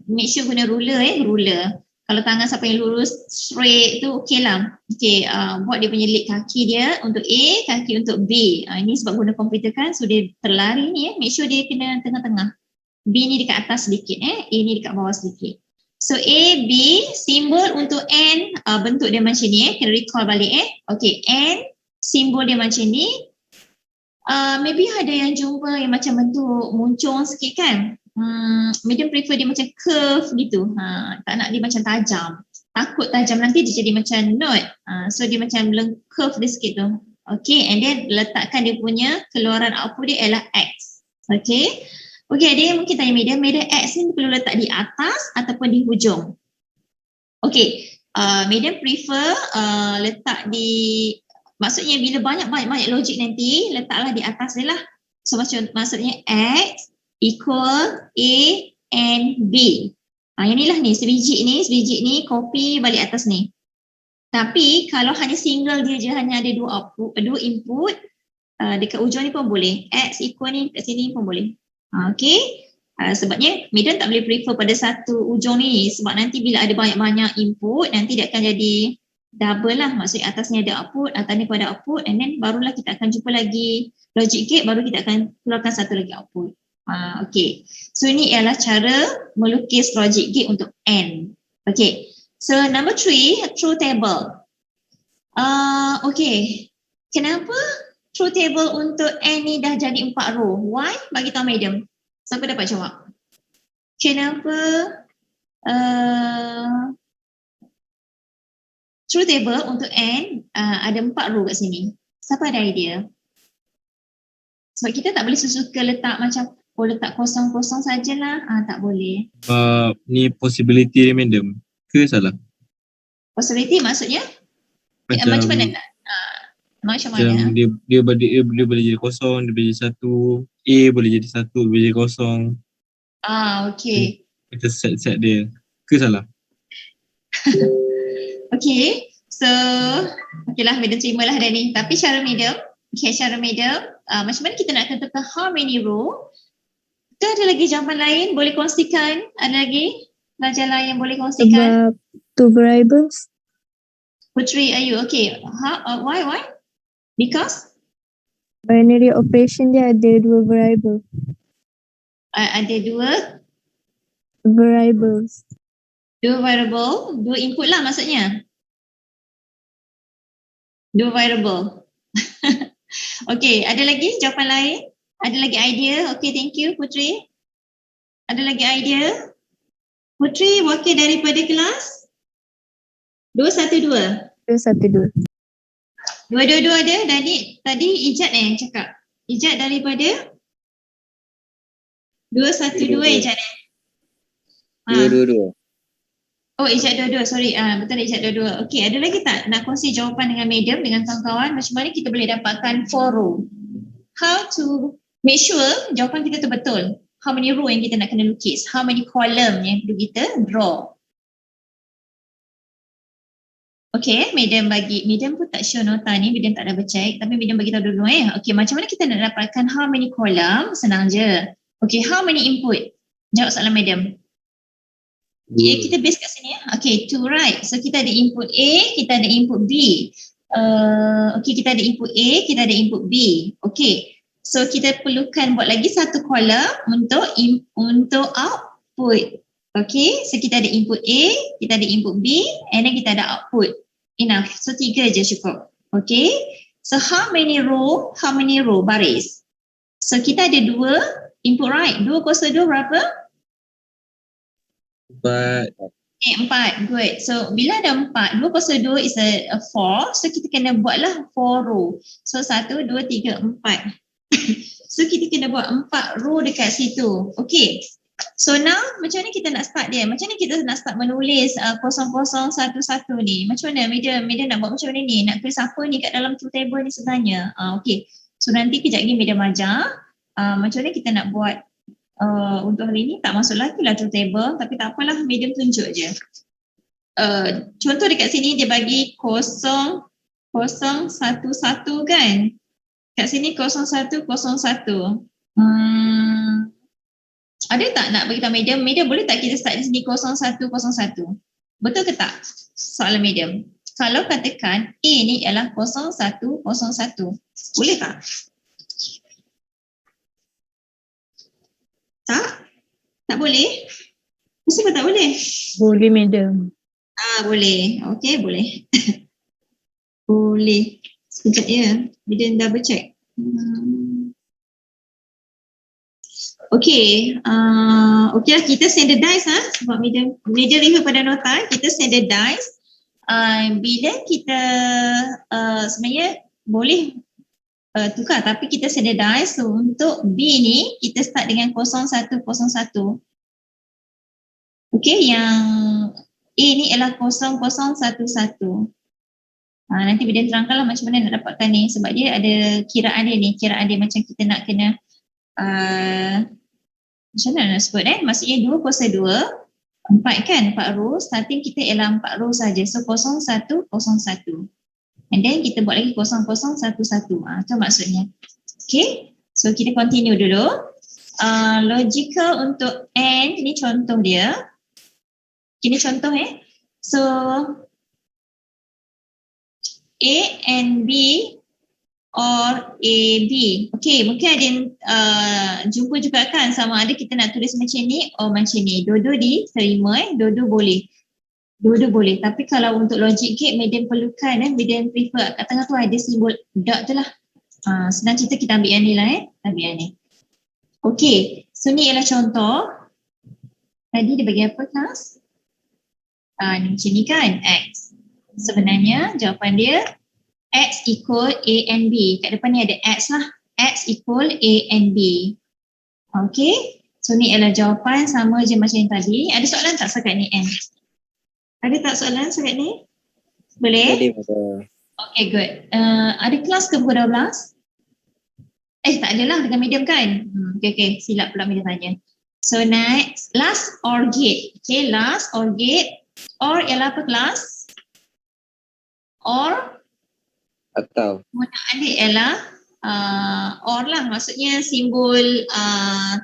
[SPEAKER 1] make sure guna ruler ruler. Kalau tangan siapa yang lurus, straight tu okey lah. Okay, buat dia punya leg kaki dia untuk A, kaki untuk B. Ini sebab guna komputer kan, so dia terlari ni make sure dia kena tengah-tengah. B ni dekat atas sedikit A ni dekat bawah sedikit. So A, B, simbol untuk N, bentuk dia macam ni kena recall balik Okay, N, simbol dia macam ni. Maybe ada yang jumpa yang macam bentuk muncung sikit kan. Medium prefer dia macam curve gitu. Tak nak dia macam tajam. Takut tajam nanti dia jadi macam note. So dia macam curve dia sikit tu. Okay, and then letakkan dia punya keluaran output dia ialah X. Okay. Okay, ada yang mungkin tanya medium X ni perlu letak di atas ataupun di hujung. Okay, medium prefer letak di, maksudnya bila banyak logik nanti letaklah di atas dia lah. So maksudnya X equal A and B. Yang ni lah ni, sebiji ni copy balik atas ni. Tapi kalau hanya single dia je, hanya ada 2 input, dekat ujung ni pun boleh. X equal ni kat sini pun boleh. Okay, sebabnya medium tak boleh prefer pada satu ujung ni, sebab nanti bila ada banyak-banyak input nanti dia akan jadi double lah. Maksudnya atasnya ada output, atas ni pun ada output, and then barulah kita akan jumpa lagi logic gate, baru kita akan keluarkan satu lagi output. Okay, so ini ialah cara melukis logic gate untuk N. Okay, so number 3, truth table. Okay, kenapa truth table untuk N ni dah jadi 4 row? Why? Bagi tahu medium. Siapa dapat jawab? Kenapa truth table untuk N ada 4 row kat sini? Siapa ada idea? Sebab kita tak boleh sesuka letak macam letak kosong-kosong sajalah. Tak boleh.
[SPEAKER 5] Ni possibility random ke salah?
[SPEAKER 1] Possibility maksudnya? Macam mana tak? Macam mana?
[SPEAKER 5] Dia boleh jadi kosong, dia boleh jadi 1. A boleh jadi 1, boleh jadi kosong.
[SPEAKER 1] Okay.
[SPEAKER 5] Kita set dia. Ke salah?
[SPEAKER 1] Okay. So, okay lah, medium terima lah dah ni. Tapi cara medium, macam mana kita nak tentukan how many row? Ke ada lagi jawapan lain? Boleh kongsikan? Ada lagi pelajar lain yang boleh kongsikan?
[SPEAKER 2] Sebab two variables.
[SPEAKER 1] Putri, are you okay? Why? Because?
[SPEAKER 2] Binary operation dia ada dua variable.
[SPEAKER 1] Ada dua
[SPEAKER 2] Variables.
[SPEAKER 1] variable, dua input lah maksudnya. Dua variable. Okay, ada lagi jawapan lain? Ada lagi idea? Okay, thank you Putri. Ada lagi idea? Putri, wakil daripada kelas? 212.
[SPEAKER 2] 212.
[SPEAKER 1] 222 ada? Tadi Ijat yang cakap. Ijat daripada? 212 Ijat
[SPEAKER 3] Dua-dua.
[SPEAKER 1] Oh, Ijat 22, sorry. Betul Ijat 22. Okay, ada lagi tak nak kongsi jawapan dengan medium, dengan kawan-kawan? Macam mana kita boleh dapatkan 4 row? How to make sure jawapan kita tu betul? How many row yang kita nak kena lukis? How many column yang perlu kita draw? Okay, medium pun tak show nota ni, medium tak ada bercek, tapi medium bagi tahu dulu Okay, macam mana kita nak dapatkan how many column? Senang je. Okay, how many input? Jawab soalan medium. Okay, kita base kat sini Okay, 2 right. So kita ada input A, kita ada input B. Okay, kita ada input A, kita ada input B. Okay, so kita perlukan buat lagi satu column untuk output. Okay, so kita ada input A, kita ada input B, and then kita ada output. Enough. So 3 je cukup. Okay, so how many row baris? So kita ada 2 input right. 2 kuasa 2 berapa?
[SPEAKER 5] 4.
[SPEAKER 1] 4. Good. So bila ada 4, 2 kuasa 2 is a 4. So kita kena buatlah 4 row. So 1, 2, 3, 4. So kita kena buat 4 row dekat situ. Okay. So now macam mana kita nak start dia? Macam mana kita nak start menulis 0011 ni? Macam mana? Media nak buat macam mana ni? Nak tulis apa ni kat dalam truth table ni sebenarnya? Okay. So nanti kejap lagi media ajar macam mana kita nak buat untuk hari ni. Tak masuk lagi lah truth table, tapi tak apalah, medium tunjuk je. Contoh dekat sini dia bagi 0011 kan? Kat sini 0101. Ada tak nak bagi tahu medium? Medium boleh tak kita start di sini 0101? Betul ke tak? Soalan medium. Kalau katakan A ni ialah 0101. Boleh tak? Tak boleh? Kenapa tak boleh?
[SPEAKER 2] Boleh madam.
[SPEAKER 1] Boleh. Okay, boleh. Boleh. Sekejap ya. Medium double check. Okay. Okay lah, kita standardize sebab medium refer pada nota, kita standardize. Bila kita sebenarnya boleh tukar, tapi kita standardize. So untuk B ni kita start dengan 0101. Okay, yang A ni ialah 0011. Nanti bila terangkanlah macam mana nak dapatkan ni, sebab dia ada kiraan dia macam kita nak kena macam mana nak sebut maksudnya 2 kuasa 2 4 kan, 4 row. Starting kita ialah 4 row saja. So 0101 and then kita buat lagi 0011. Itu maksudnya. Okay, so kita continue dulu. Logical untuk AND ni contoh dia. Ini contoh so A and B or AB. Okay, mungkin ada yang jumpa juga kan, sama ada kita nak tulis macam ni or macam ni. Dua-dua diterima dua-dua boleh. Tapi kalau untuk logic gate, medium perlukan medium prefer kat tengah tu ada simbol dot tu lah. Senang cerita kita ambil yang ni lah ambil yang ni. Okay, so ni ialah contoh. Tadi dia bagi apa kelas? Ni macam ni kan, X. Sebenarnya jawapan dia X equal A and B. Kat depan ni ada X lah. X equal A and B. Okay. So ni adalah jawapan sama je macam yang tadi. Ada soalan tak sekat ni N? Ada tak soalan sekat ni? Boleh?
[SPEAKER 3] Ada.
[SPEAKER 1] Okay, good. Ada kelas ke pukul 12? Tak adalah dengan medium kan? Okay, silap pula medium tanya. So next, last OR gate. Okay, last OR gate. OR ialah apa kelas? OR
[SPEAKER 3] Atau
[SPEAKER 1] adik ialah OR lah, maksudnya simbol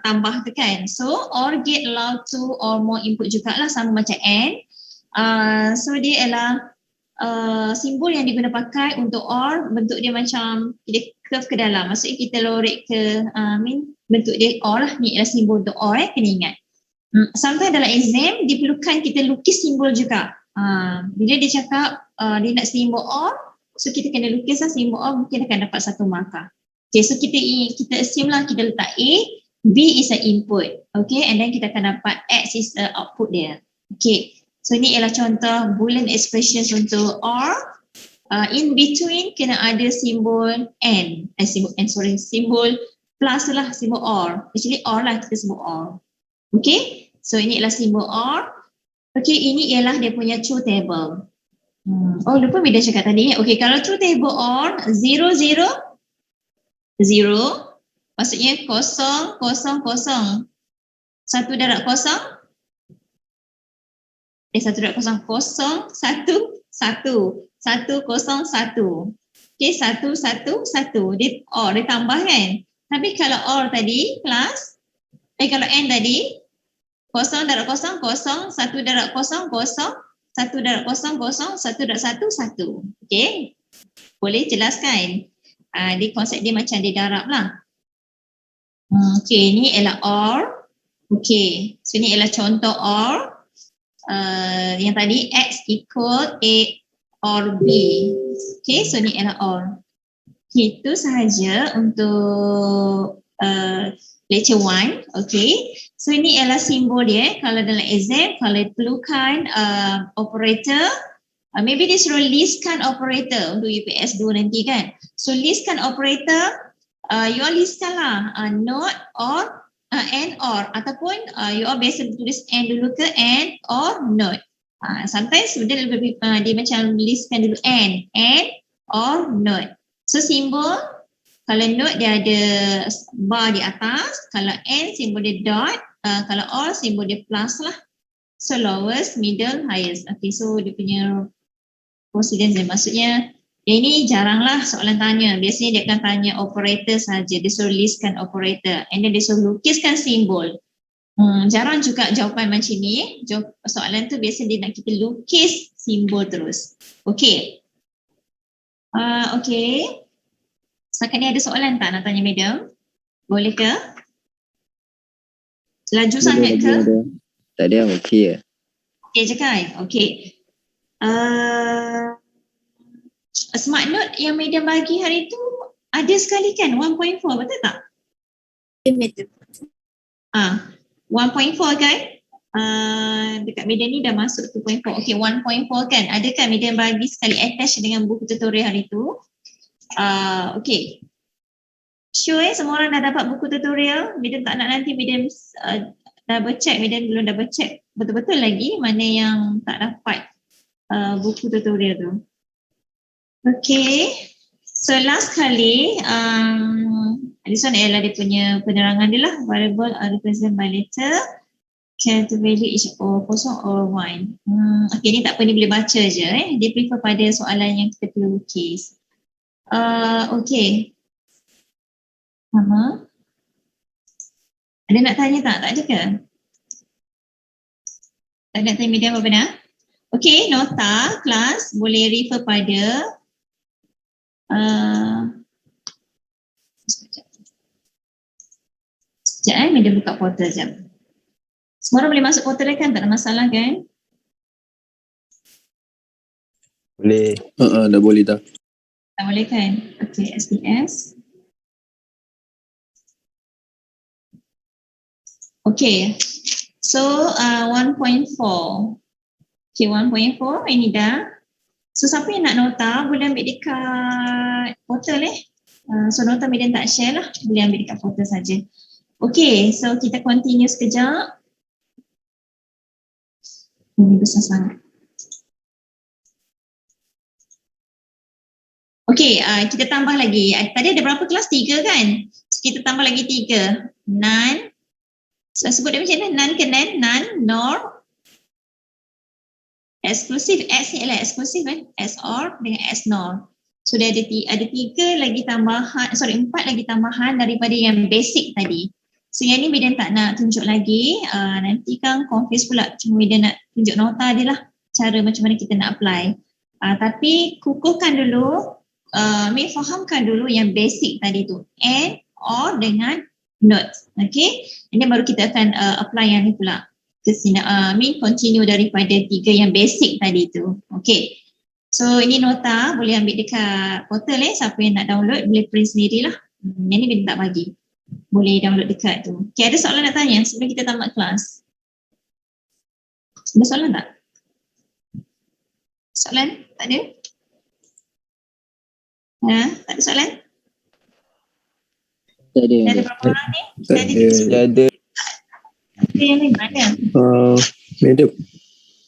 [SPEAKER 1] tambah tu kan. So OR gate allow two or more input jugalah, sama macam AND. So dia ialah simbol yang diguna pakai untuk OR, bentuk dia macam dia curve ke dalam, maksudnya kita lorek ke bentuk dia OR lah. Ni ialah simbol untuk OR, kena ingat. Sometimes dalam exam diperlukan kita lukis simbol juga. Bila dia cakap dia nak simbol OR, so kita kena lukis lah simbol OR, mungkin akan dapat 1 markah. Okay, so kita assume lah kita letak A, B is an input. Okay, and then kita akan dapat X is the output dia. Okay, so ni ialah contoh Boolean expressions untuk OR. In between kena ada simbol N. Simbol plus lah, simbol OR. Actually OR lah, kita sebut OR. Okay, so ini ialah simbol OR. Okay, ini ialah dia punya truth table. Oh, lupa Mida cakap tadi. Okay, kalau truth table OR 0, 0, 0, maksudnya 0, 0, 0. 1 darab 0. 1 darab 0, 0, 1, 1. 1, 0, 1. Okay, 1, 1, 1. Dia OR, dia tambah kan. Tapi kalau OR tadi, kelas, kalau N tadi, 0 darab 0, 0, 1 darab 0, 0, 1 darab 0, 0, 1 darab 1, 1. Okay, boleh jelaskan? Dia konsep dia macam dia darab lah. Okay, ni ialah OR. Okay, so ni ialah contoh OR. Yang tadi X equal A or B. Okay, so ni ialah OR. Okay, itu sahaja untuk lecture 1. Okay, so ini ialah simbol dia. Kalau dalam exam, kalau perlukan operator, maybe dia suruh listkan operator untuk UPS 2 nanti kan. So listkan operator, you all listkan lah not or and or, ataupun you all biasa tulis and dulu ke and or not. Sometimes dia lebih dia macam listkan dulu and or not. So simbol, kalau not dia ada bar di atas, kalau and simbol dia dot, kalau or simbol dia plus lah. So lowest, middle, highest. Okay, so dia punya precedence dia, maksudnya yang ini jaranglah soalan tanya. Biasanya dia akan tanya operator saja. Dia suruh listkan operator and then dia suruh lukiskan simbol. Jarang juga jawapan macam ni. Soalan tu biasa dia nak kita lukis simbol terus. Okay. Okay. Setakat ni ada soalan tak nak tanya madam? Boleh ke? Laju sangat ke?
[SPEAKER 3] Tak ada, okey ya.
[SPEAKER 1] Okay je kan? Okay. Smart note yang madam bagi hari tu ada sekali kan 1.4, betul tak? 1.4 kan? Dekat madam ni dah masuk 2.4. Okay, 1.4 kan? Ada kan madam bagi sekali attach dengan buku tutorial hari tu? Okay. Sure semua orang dah dapat buku tutorial? Madam tak nak nanti madam double check, madam belum double check betul-betul lagi mana yang tak dapat buku tutorial tu. Okay. So last kali, this one ialah dia punya penerangan dia lah. Variable are represented by letter. Can to value each or kosong or 1. Okay, ni tak apa, ni boleh baca je. Dia prefer pada soalan yang kita perlu lukis. Okay. Sama. Ada nak tanya tak? Tak ada ke? Tak nak tanya medium apa benar? Okay, nota kelas boleh refer pada sekejap medium buka portal sekejap. Semua orang boleh masuk portal kan? Tak ada masalah kan?
[SPEAKER 6] Boleh. Dah boleh dah.
[SPEAKER 1] Tak boleh kan? Okay, SDS. Okay, so 1.4. Okay, 1.4 ini dah. So siapa yang nak nota boleh ambil dekat portal so nota medium tak share lah, boleh ambil dekat portal saja. Okay, so kita continue sekejap. Ini besar sangat. Okay, kita tambah lagi. Tadi ada berapa kelas? 3 kan? So, kita tambah lagi 3. None. So, sebut dia macam mana? None ke nan? None, nor. Eksklusif. X ni adalah eksklusif kan? X or dengan X nor. So, dia ada 3 lagi tambahan. 4 lagi tambahan daripada yang basic tadi. So, yang ni Medan tak nak tunjuk lagi. Nanti kan confuse pula. Cuma Medan nak tunjuk nota dia lah. Cara macam mana kita nak apply. Tapi kukuhkan dulu. May fahamkan dulu yang basic tadi tu, and or dengan not. Okay, and then baru kita akan apply yang ni pula ke sini. Continue daripada 3 yang basic tadi tu. Okay, so ini nota boleh ambil dekat portal siapa yang nak download boleh print sendirilah. Yang ni Bin tak bagi, boleh download dekat tu. Okay, ada soalan nak tanya sebelum kita tamat kelas? Ada soalan tak? Soalan? Tak ada? Tak ada soalan?
[SPEAKER 3] Tak ada.
[SPEAKER 1] Ada berapa orang ni?
[SPEAKER 6] Tak ada.
[SPEAKER 1] Ada yang lain ada?
[SPEAKER 6] Madam,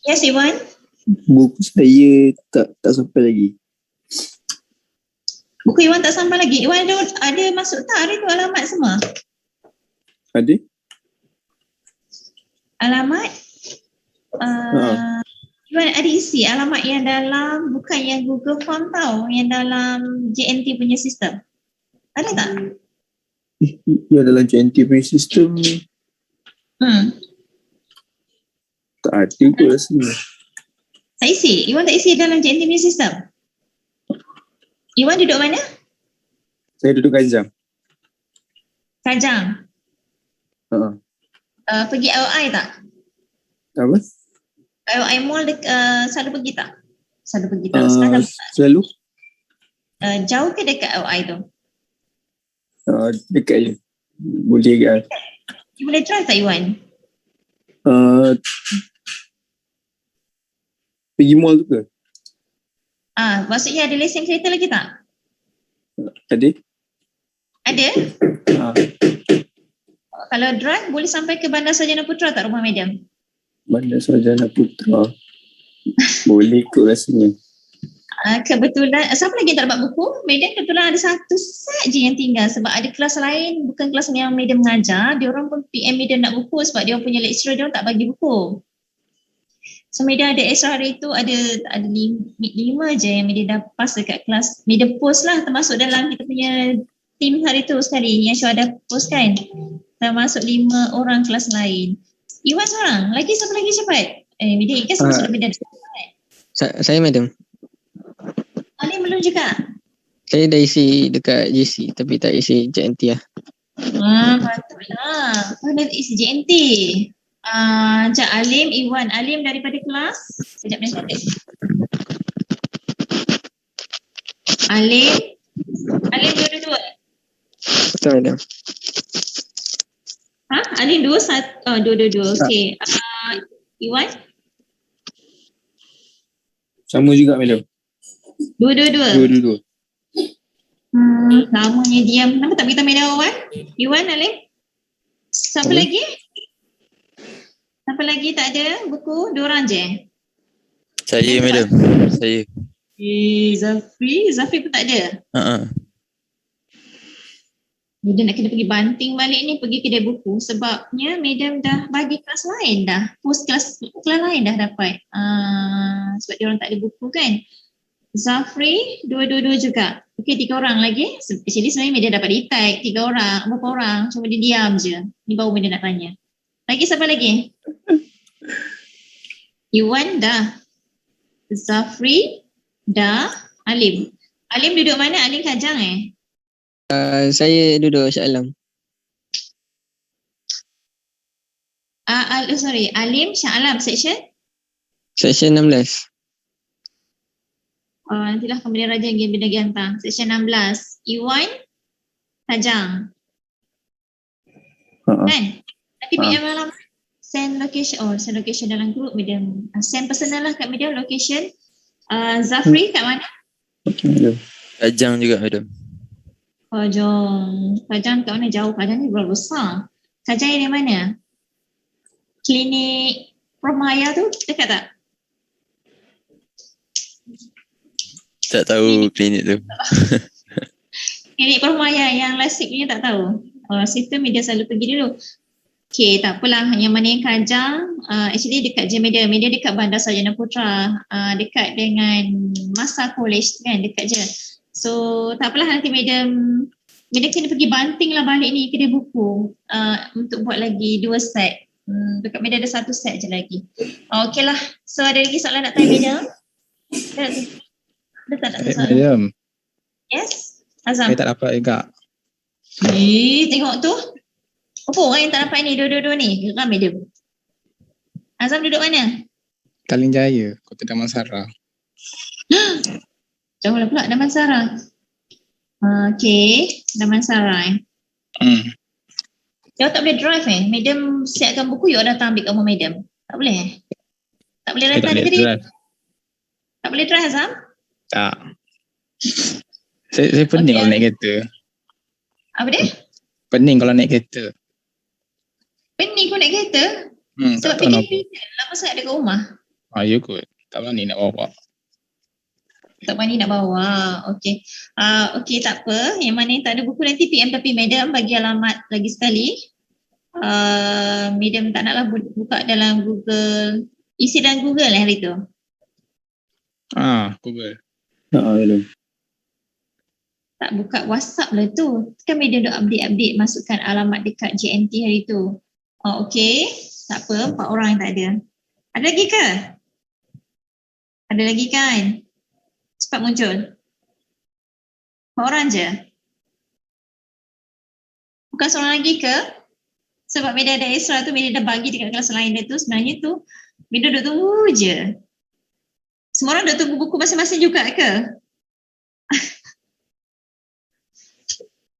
[SPEAKER 1] Yes, Iwan?
[SPEAKER 6] buku saya tak sampai lagi.
[SPEAKER 1] Buku Iwan tak sampai lagi. Iwan ada masuk tak hari tu alamat semua?
[SPEAKER 6] Ada?
[SPEAKER 1] Alamat? Iwan ada isi alamat yang dalam, bukan yang Google Form tau, yang dalam JNT punya sistem. Ada tak?
[SPEAKER 6] Yang dalam JNT punya sistem tak ada kot rasanya.
[SPEAKER 1] Tak isi? Iwan tak isi dalam JNT punya sistem? Iwan duduk mana?
[SPEAKER 6] Saya duduk Kajang.
[SPEAKER 1] Kajang. Pergi LI tak?
[SPEAKER 6] Apa?
[SPEAKER 1] LI Mall selalu pergi tak? Selalu pergi tak? Sekarang
[SPEAKER 6] Selalu?
[SPEAKER 1] jauh ke dekat LI tu?
[SPEAKER 6] Dekat je. Boleh kan?
[SPEAKER 1] You boleh drive tak Iwan?
[SPEAKER 6] Pergi mall tu ke?
[SPEAKER 1] Maksudnya ada lesen kereta lagi tak?
[SPEAKER 6] Ada?
[SPEAKER 1] Ada?
[SPEAKER 6] Ha.
[SPEAKER 1] Kalau drive boleh sampai ke Bandar Sarjana Putra tak rumah Madam?
[SPEAKER 6] Bandar Sarjana Putra. Boleh kot rasanya.
[SPEAKER 1] Kebetulan, siapa lagi tak dapat buku? Madam kebetulan ada satu set je yang tinggal sebab ada kelas lain, bukan kelas yang Madam mengajar, dia orang pun PM Madam nak buku sebab dia orang punya lecturer dia orang tak bagi buku. So Madam ada extra hari tu ada 5 je yang Madam dah pass dekat kelas. Madam post lah termasuk dalam kita punya team hari tu sekali yang Syuhada post kan. Termasuk 5 orang kelas lain. Iwan seorang, lagi siapa lagi cepat? Madam kan semua sudah beda.
[SPEAKER 7] Saya madam.
[SPEAKER 1] Alim belum juga?
[SPEAKER 7] Saya dah isi dekat JC tapi tak isi JNT lah.
[SPEAKER 1] Patutlah. Kau dah isi JNT. Sekejap Alim, Iwan. Alim daripada kelas. Sekejap ni saya. Alim dua-dua.
[SPEAKER 7] Betul madam.
[SPEAKER 1] Alim dua. Okey. Iwan?
[SPEAKER 6] Sama juga madam.
[SPEAKER 1] Dua-dua.
[SPEAKER 6] Dua-dua.
[SPEAKER 1] Lamanya diam. Kenapa tak beritahu Madam Iwan? Iwan, Alim? Siapa lagi? Siapa lagi tak ada buku? 2 orang je?
[SPEAKER 8] Saya madam. Saya.
[SPEAKER 1] Zafri pun tak ada? Madam nak kena pergi banting balik ni, pergi kedai buku sebabnya Madam dah bagi kelas lain dah. Post kelas lain dah dapat. Sebab dia orang tak ada buku kan. Zafri, dua-dua juga. Okey, 3 orang lagi. Actually sebenarnya Madam dapat detect 3 orang. Berapa orang? Cuma dia diam je. Ni baru Madam nak tanya. Lagi siapa lagi? Iwan dah. Zafri dah. Alim. Alim duduk mana? Alim Kajang
[SPEAKER 7] Saya duduk Shah Alam.
[SPEAKER 1] Alim Shah Alam section?
[SPEAKER 7] Section 16.
[SPEAKER 1] Nantilah kemudian Raja yang benda hantar. Section 16. Iwan Kajang. Kan? Nanti PM alamat. Send location dalam group Medium. Send personal lah kat Medium location. Zafri kat mana?
[SPEAKER 6] Madam.
[SPEAKER 8] Kajang juga madam.
[SPEAKER 1] Kajang kat mana? Jauh. Kajang ni berapa besar. Kajang yang mana? Klinik Prof Maya tu dekat tak?
[SPEAKER 8] Tak tahu klinik tu.
[SPEAKER 1] Klinik Permaya yang last week punya tak tahu. Sistem media selalu pergi dulu. Okay, tak apalah. Yang mana yang Kajang, actually dekat je media. Media dekat Bandar Sarjana Putra. Dekat dengan Masa College kan, dekat je. So, tak apalah nanti media kena pergi banting lah balik ni kedai buku untuk buat lagi 2 set. Dekat media ada 1 set je lagi. Okay lah. So, ada lagi soalan nak tanya media? Ada tak nak tanya soalan?
[SPEAKER 9] Madam,
[SPEAKER 1] Yes? Azam?
[SPEAKER 9] saya tak dapat juga.
[SPEAKER 1] Tengok tu. Apa orang yang tak dapat ni? Dua-dua ni. Geram dia. Azam duduk mana?
[SPEAKER 9] Kalin Jaya, Kota Damansara.
[SPEAKER 1] Jauh lah pula Damansara. Okay. Damansara Jauh tak boleh drive Madam siapkan buku, you datang ambil kamu Madam. Tak boleh Tak boleh
[SPEAKER 9] Saya tak
[SPEAKER 1] rentan
[SPEAKER 9] boleh
[SPEAKER 1] tadi?
[SPEAKER 9] drive.
[SPEAKER 1] Tak boleh drive Azam?
[SPEAKER 9] Tak. Saya pening
[SPEAKER 1] Okay.
[SPEAKER 9] kalau naik kereta.
[SPEAKER 1] Apa dia?
[SPEAKER 9] Pening kalau naik kereta.
[SPEAKER 1] Pening kau naik kereta? Sebab
[SPEAKER 9] Tak tahu kenapa.
[SPEAKER 1] PKP kan? Lama sangat dekat rumah.
[SPEAKER 9] Ya kot. Tak berani nak bawa.
[SPEAKER 1] Tak berani nak bawa. Okay. Okay, tak apa. Yang mana yang tak ada buku nanti PM tapi Madam bagi alamat lagi sekali. Madam tak naklah buka dalam Google. Isi dalam Google hari tu.
[SPEAKER 9] Google.
[SPEAKER 6] Madam.
[SPEAKER 1] Tak buka WhatsApp lah tu. Kan Madam dah update-update masukkan alamat dekat JNT hari tu. Okay. Tak apa. 4 orang yang tak ada. Ada lagi ke? Ada lagi kan? Cepat muncul. 4 orang je. Bukan seorang lagi ke? Sebab media ada extra tu, media dah bagi dekat kelas lain dia tu. Sebenarnya tu, media duduk tunggu je. Semua orang duduk tunggu buku masing-masing juga ke?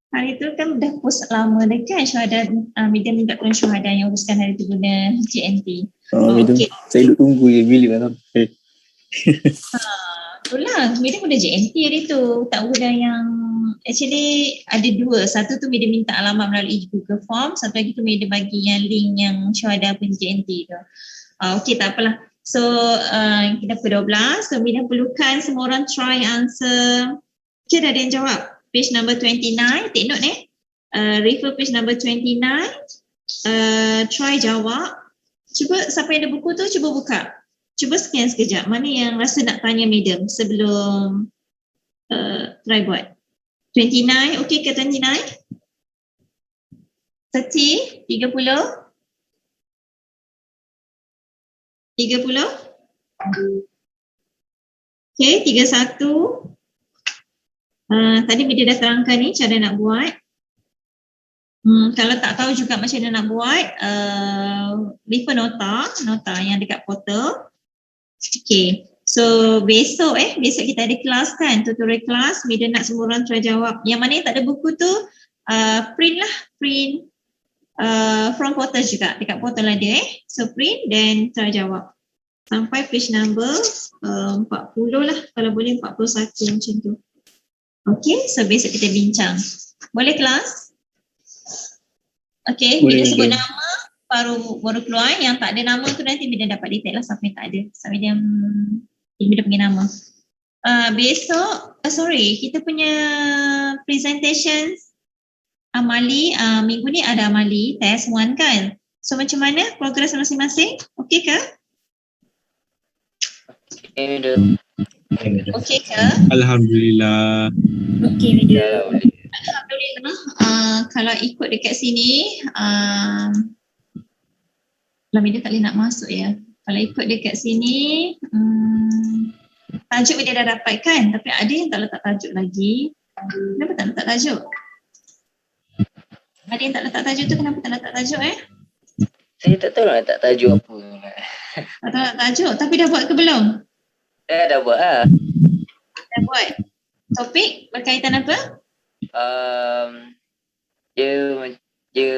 [SPEAKER 1] Hari tu kan dah post lama dah kan syuhada, media minta turun syuhada yang uruskan hari tu guna JNT.
[SPEAKER 6] Madam.
[SPEAKER 1] Okay.
[SPEAKER 6] Saya duduk tunggu je bila nak sampai.
[SPEAKER 1] Itulah, media guna JNT hari tu. Tak guna yang, actually ada 2. Satu tu media minta alamat melalui Google Form. Satu lagi tu media bagi yang link yang syuhada pun JNT tu. Okay, tak apalah. So, kita ke-12. So, media perlukan semua orang try answer. Okay, dah ada yang jawab. Page number 29. Take note refer page number 29. Try jawab. Cuba, siapa yang ada buku tu, cuba buka. Cuba scan sekejap. Mana yang rasa nak tanya Madam sebelum try buat. 29, okay ke 29? 30, 30? 30? Okay, 31. Tadi Media dah terangkan ni cara nak buat. Kalau tak tahu juga macam mana nak buat, refer nota yang dekat portal. Okay, so besok kita ada kelas kan, tutorial kelas. Media nak semua orang try jawab. Yang mana yang tak ada buku tu, print from portal juga, dekat portal ada so print dan try jawab sampai page number 40 lah, kalau boleh 41 macam tu. Okay, so besok kita bincang. Boleh kelas? Okay, bila sebut nama baru keluar. Yang tak ada nama tu nanti bila dapat detect lah siapa yang tak ada. Sampai dia panggil nama. Besok, kita punya presentations amali, minggu ni ada amali, test 1 kan? So macam mana progress masing-masing? Okay ke? Okay ke?
[SPEAKER 5] Alhamdulillah.
[SPEAKER 4] Okey, Media.
[SPEAKER 1] Alhamdulillah. Kalau ikut dekat sini, Media tak boleh nak masuk ya. Kalau ikut dekat sini, tajuk Media dah dapat kan? Tapi ada yang tak letak tajuk lagi. Kenapa tak letak tajuk? Ada yang tak letak tajuk tu, kenapa tak letak tajuk
[SPEAKER 10] Saya tak tahu nak letak tajuk apa.
[SPEAKER 1] Tak letak tajuk, tapi dah buat ke belum?
[SPEAKER 10] Dah buat lah.
[SPEAKER 1] Dah buat. Topik berkaitan apa?
[SPEAKER 10] Dia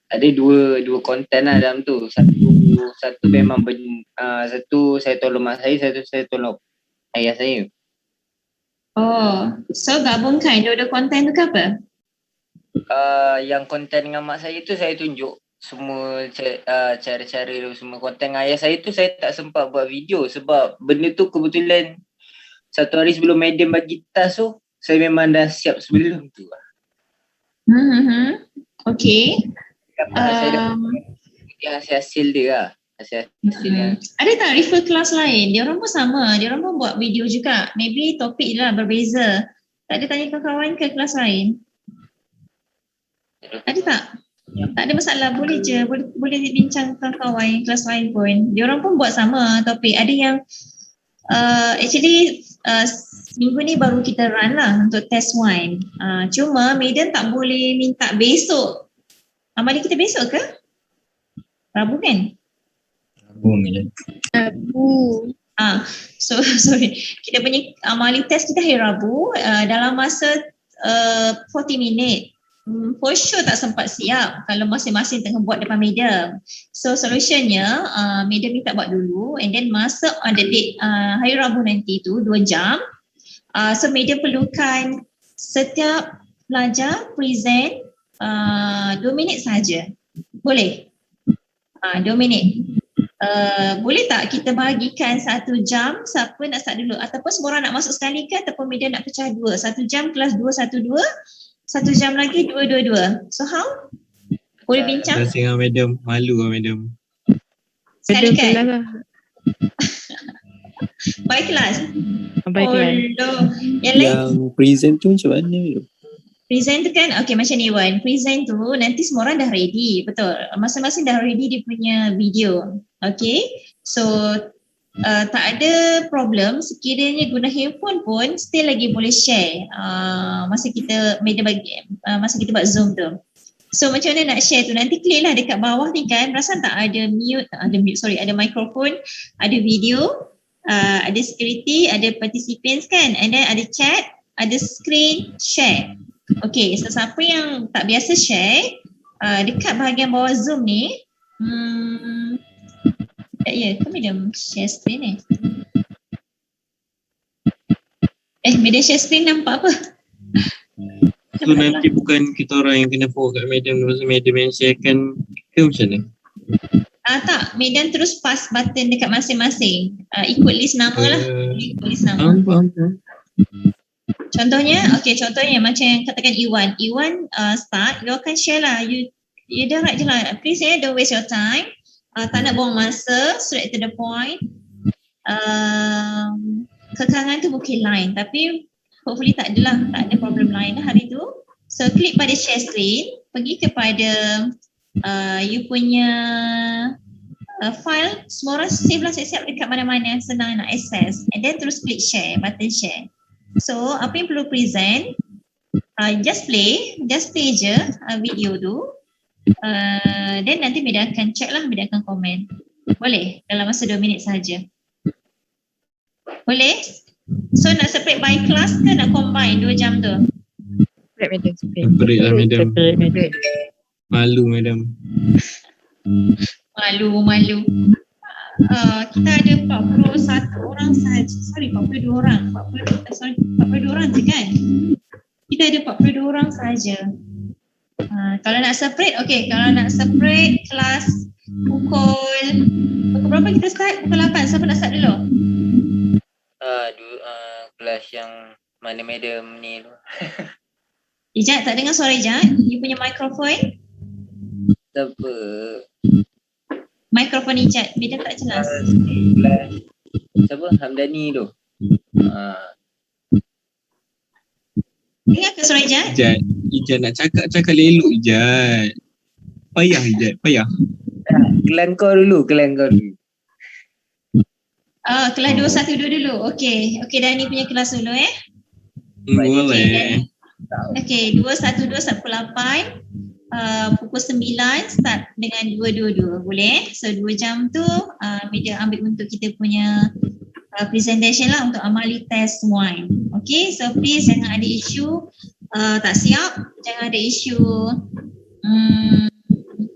[SPEAKER 10] ada dua konten lah dalam tu. Satu memang satu saya tolong mak saya, satu saya tolong ayah saya.
[SPEAKER 1] Oh, so gabungkan dua-dua konten tu ke apa?
[SPEAKER 10] Yang konten dengan mak saya tu saya tunjuk semua cara-cara semua. Konten dengan ayah saya tu saya tak sempat buat video sebab benda tu kebetulan satu hari sebelum madam bagi task tu, saya memang dah siap sebelum tu.
[SPEAKER 1] Okay.
[SPEAKER 10] Saya dapat hasil-hasil dia lah. Hasil-hasil yang
[SPEAKER 1] Ada tak refer kelas lain? Dia orang pun sama. Dia orang pun buat video juga. Maybe topik lah berbeza. Tak ada tanya kawan-kawan ke kelas lain? Ada tak? Tak ada masalah. Boleh je. Boleh bincang kawan-kawan kelas lain pun. Dia orang pun buat sama topik. Ada yang minggu ni baru kita run lah untuk test wine. Cuma Maiden tak boleh minta besok. Amali kita besok ke? Rabu kan? So sorry. Kita punya amali test kita hari Rabu dalam masa 40 minit. For sure tak sempat siap kalau masing-masing tengah buat depan medium. So solutionnya medium minta buat dulu and then masuk on the date hari Rabu nanti tu 2 jam. So medium perlukan setiap pelajar present 2 minit saja. Boleh? 2 minit. Boleh tak kita bahagikan 1 jam, siapa nak start dulu ataupun semua orang nak masuk sekali ke ataupun media nak pecah 2, 1 jam kelas 2, 1 jam lagi 2. So how? Boleh bincang?
[SPEAKER 5] Rasa dengan madam, malu lah madam.
[SPEAKER 1] Sekali kan?
[SPEAKER 2] lah.
[SPEAKER 1] By class?
[SPEAKER 2] By class.
[SPEAKER 1] Yang lain?
[SPEAKER 6] Yang present tu macam mana tu?
[SPEAKER 1] Present tu kan, okay macam ni Wan. Present tu nanti semua orang dah ready, betul. Masing-masing dah ready dia punya video. Okay, so tak ada problem sekiranya guna handphone pun still lagi boleh share masa kita masa kita buat Zoom tu. So macam mana nak share tu, nanti klik lah dekat bawah ni kan, perasan tak ada ada mikrofon, ada video, ada security, ada participants kan, and then ada chat, ada screen share. Okay, so siapa yang tak biasa share, dekat bahagian bawah Zoom ni, kami dah share screen ni. Media share screen nampak apa?
[SPEAKER 5] So nanti bukan kita orang yang kena forward kat madam, lepas tu madam yang sharekan ke macam mana?
[SPEAKER 1] Tak, Medan terus pass button dekat masing-masing. Ikut list nama lah. Ikut list nama.
[SPEAKER 5] Faham.
[SPEAKER 1] Contohnya macam yang katakan Iwan start, you akan share lah. You direct je lah. Please don't waste your time. Tak nak buang masa, straight to the point. Kekangan tu mungkin lain, tapi hopefully tak ada problem lain lah hari tu. So klik pada share screen, pergi kepada you punya file, semua orang save lah siap-siap dekat mana-mana senang nak access, and then terus klik share, button share. So apa yang perlu present, just play je video tu. Then nanti Medan akan check lah, Medan akan komen. Boleh? Dalam masa 2 minit sahaja. Boleh? So nak separate by class ke nak combine 2 jam tu?
[SPEAKER 5] Separate lah madam. Malu madam.
[SPEAKER 1] Malu. Kita ada 41 orang sahaja. 42 orang. 42 orang je kan? Kita ada 42 orang sahaja. Kalau nak separate, okay. Kalau nak separate kelas pukul berapa kita start? Pukul 8. Siapa nak start dulu?
[SPEAKER 10] Kelas yang mana madam ni tu.
[SPEAKER 1] Ijat, tak dengar suara Ijat? You punya mikrofon?
[SPEAKER 10] Siapa?
[SPEAKER 1] Mikrofon Ijat, beda tak jelas.
[SPEAKER 10] Kelas siapa? Hamdani tu.
[SPEAKER 1] Dengar ke suara Ijat?
[SPEAKER 5] Ijat nak cakap elok Ijat. Payah Ijat, payah.
[SPEAKER 10] Kelan kau dulu.
[SPEAKER 1] Kelas 212 dulu. Okay, dah ni punya kelas dulu
[SPEAKER 5] Boleh.
[SPEAKER 1] Okay, 212 pukul 8, pukul 9 start dengan 222. Boleh? So 2 jam tu media ambil untuk kita punya presentation lah untuk amali test wine. Okay, so please jangan ada isu tak siap, jangan ada isu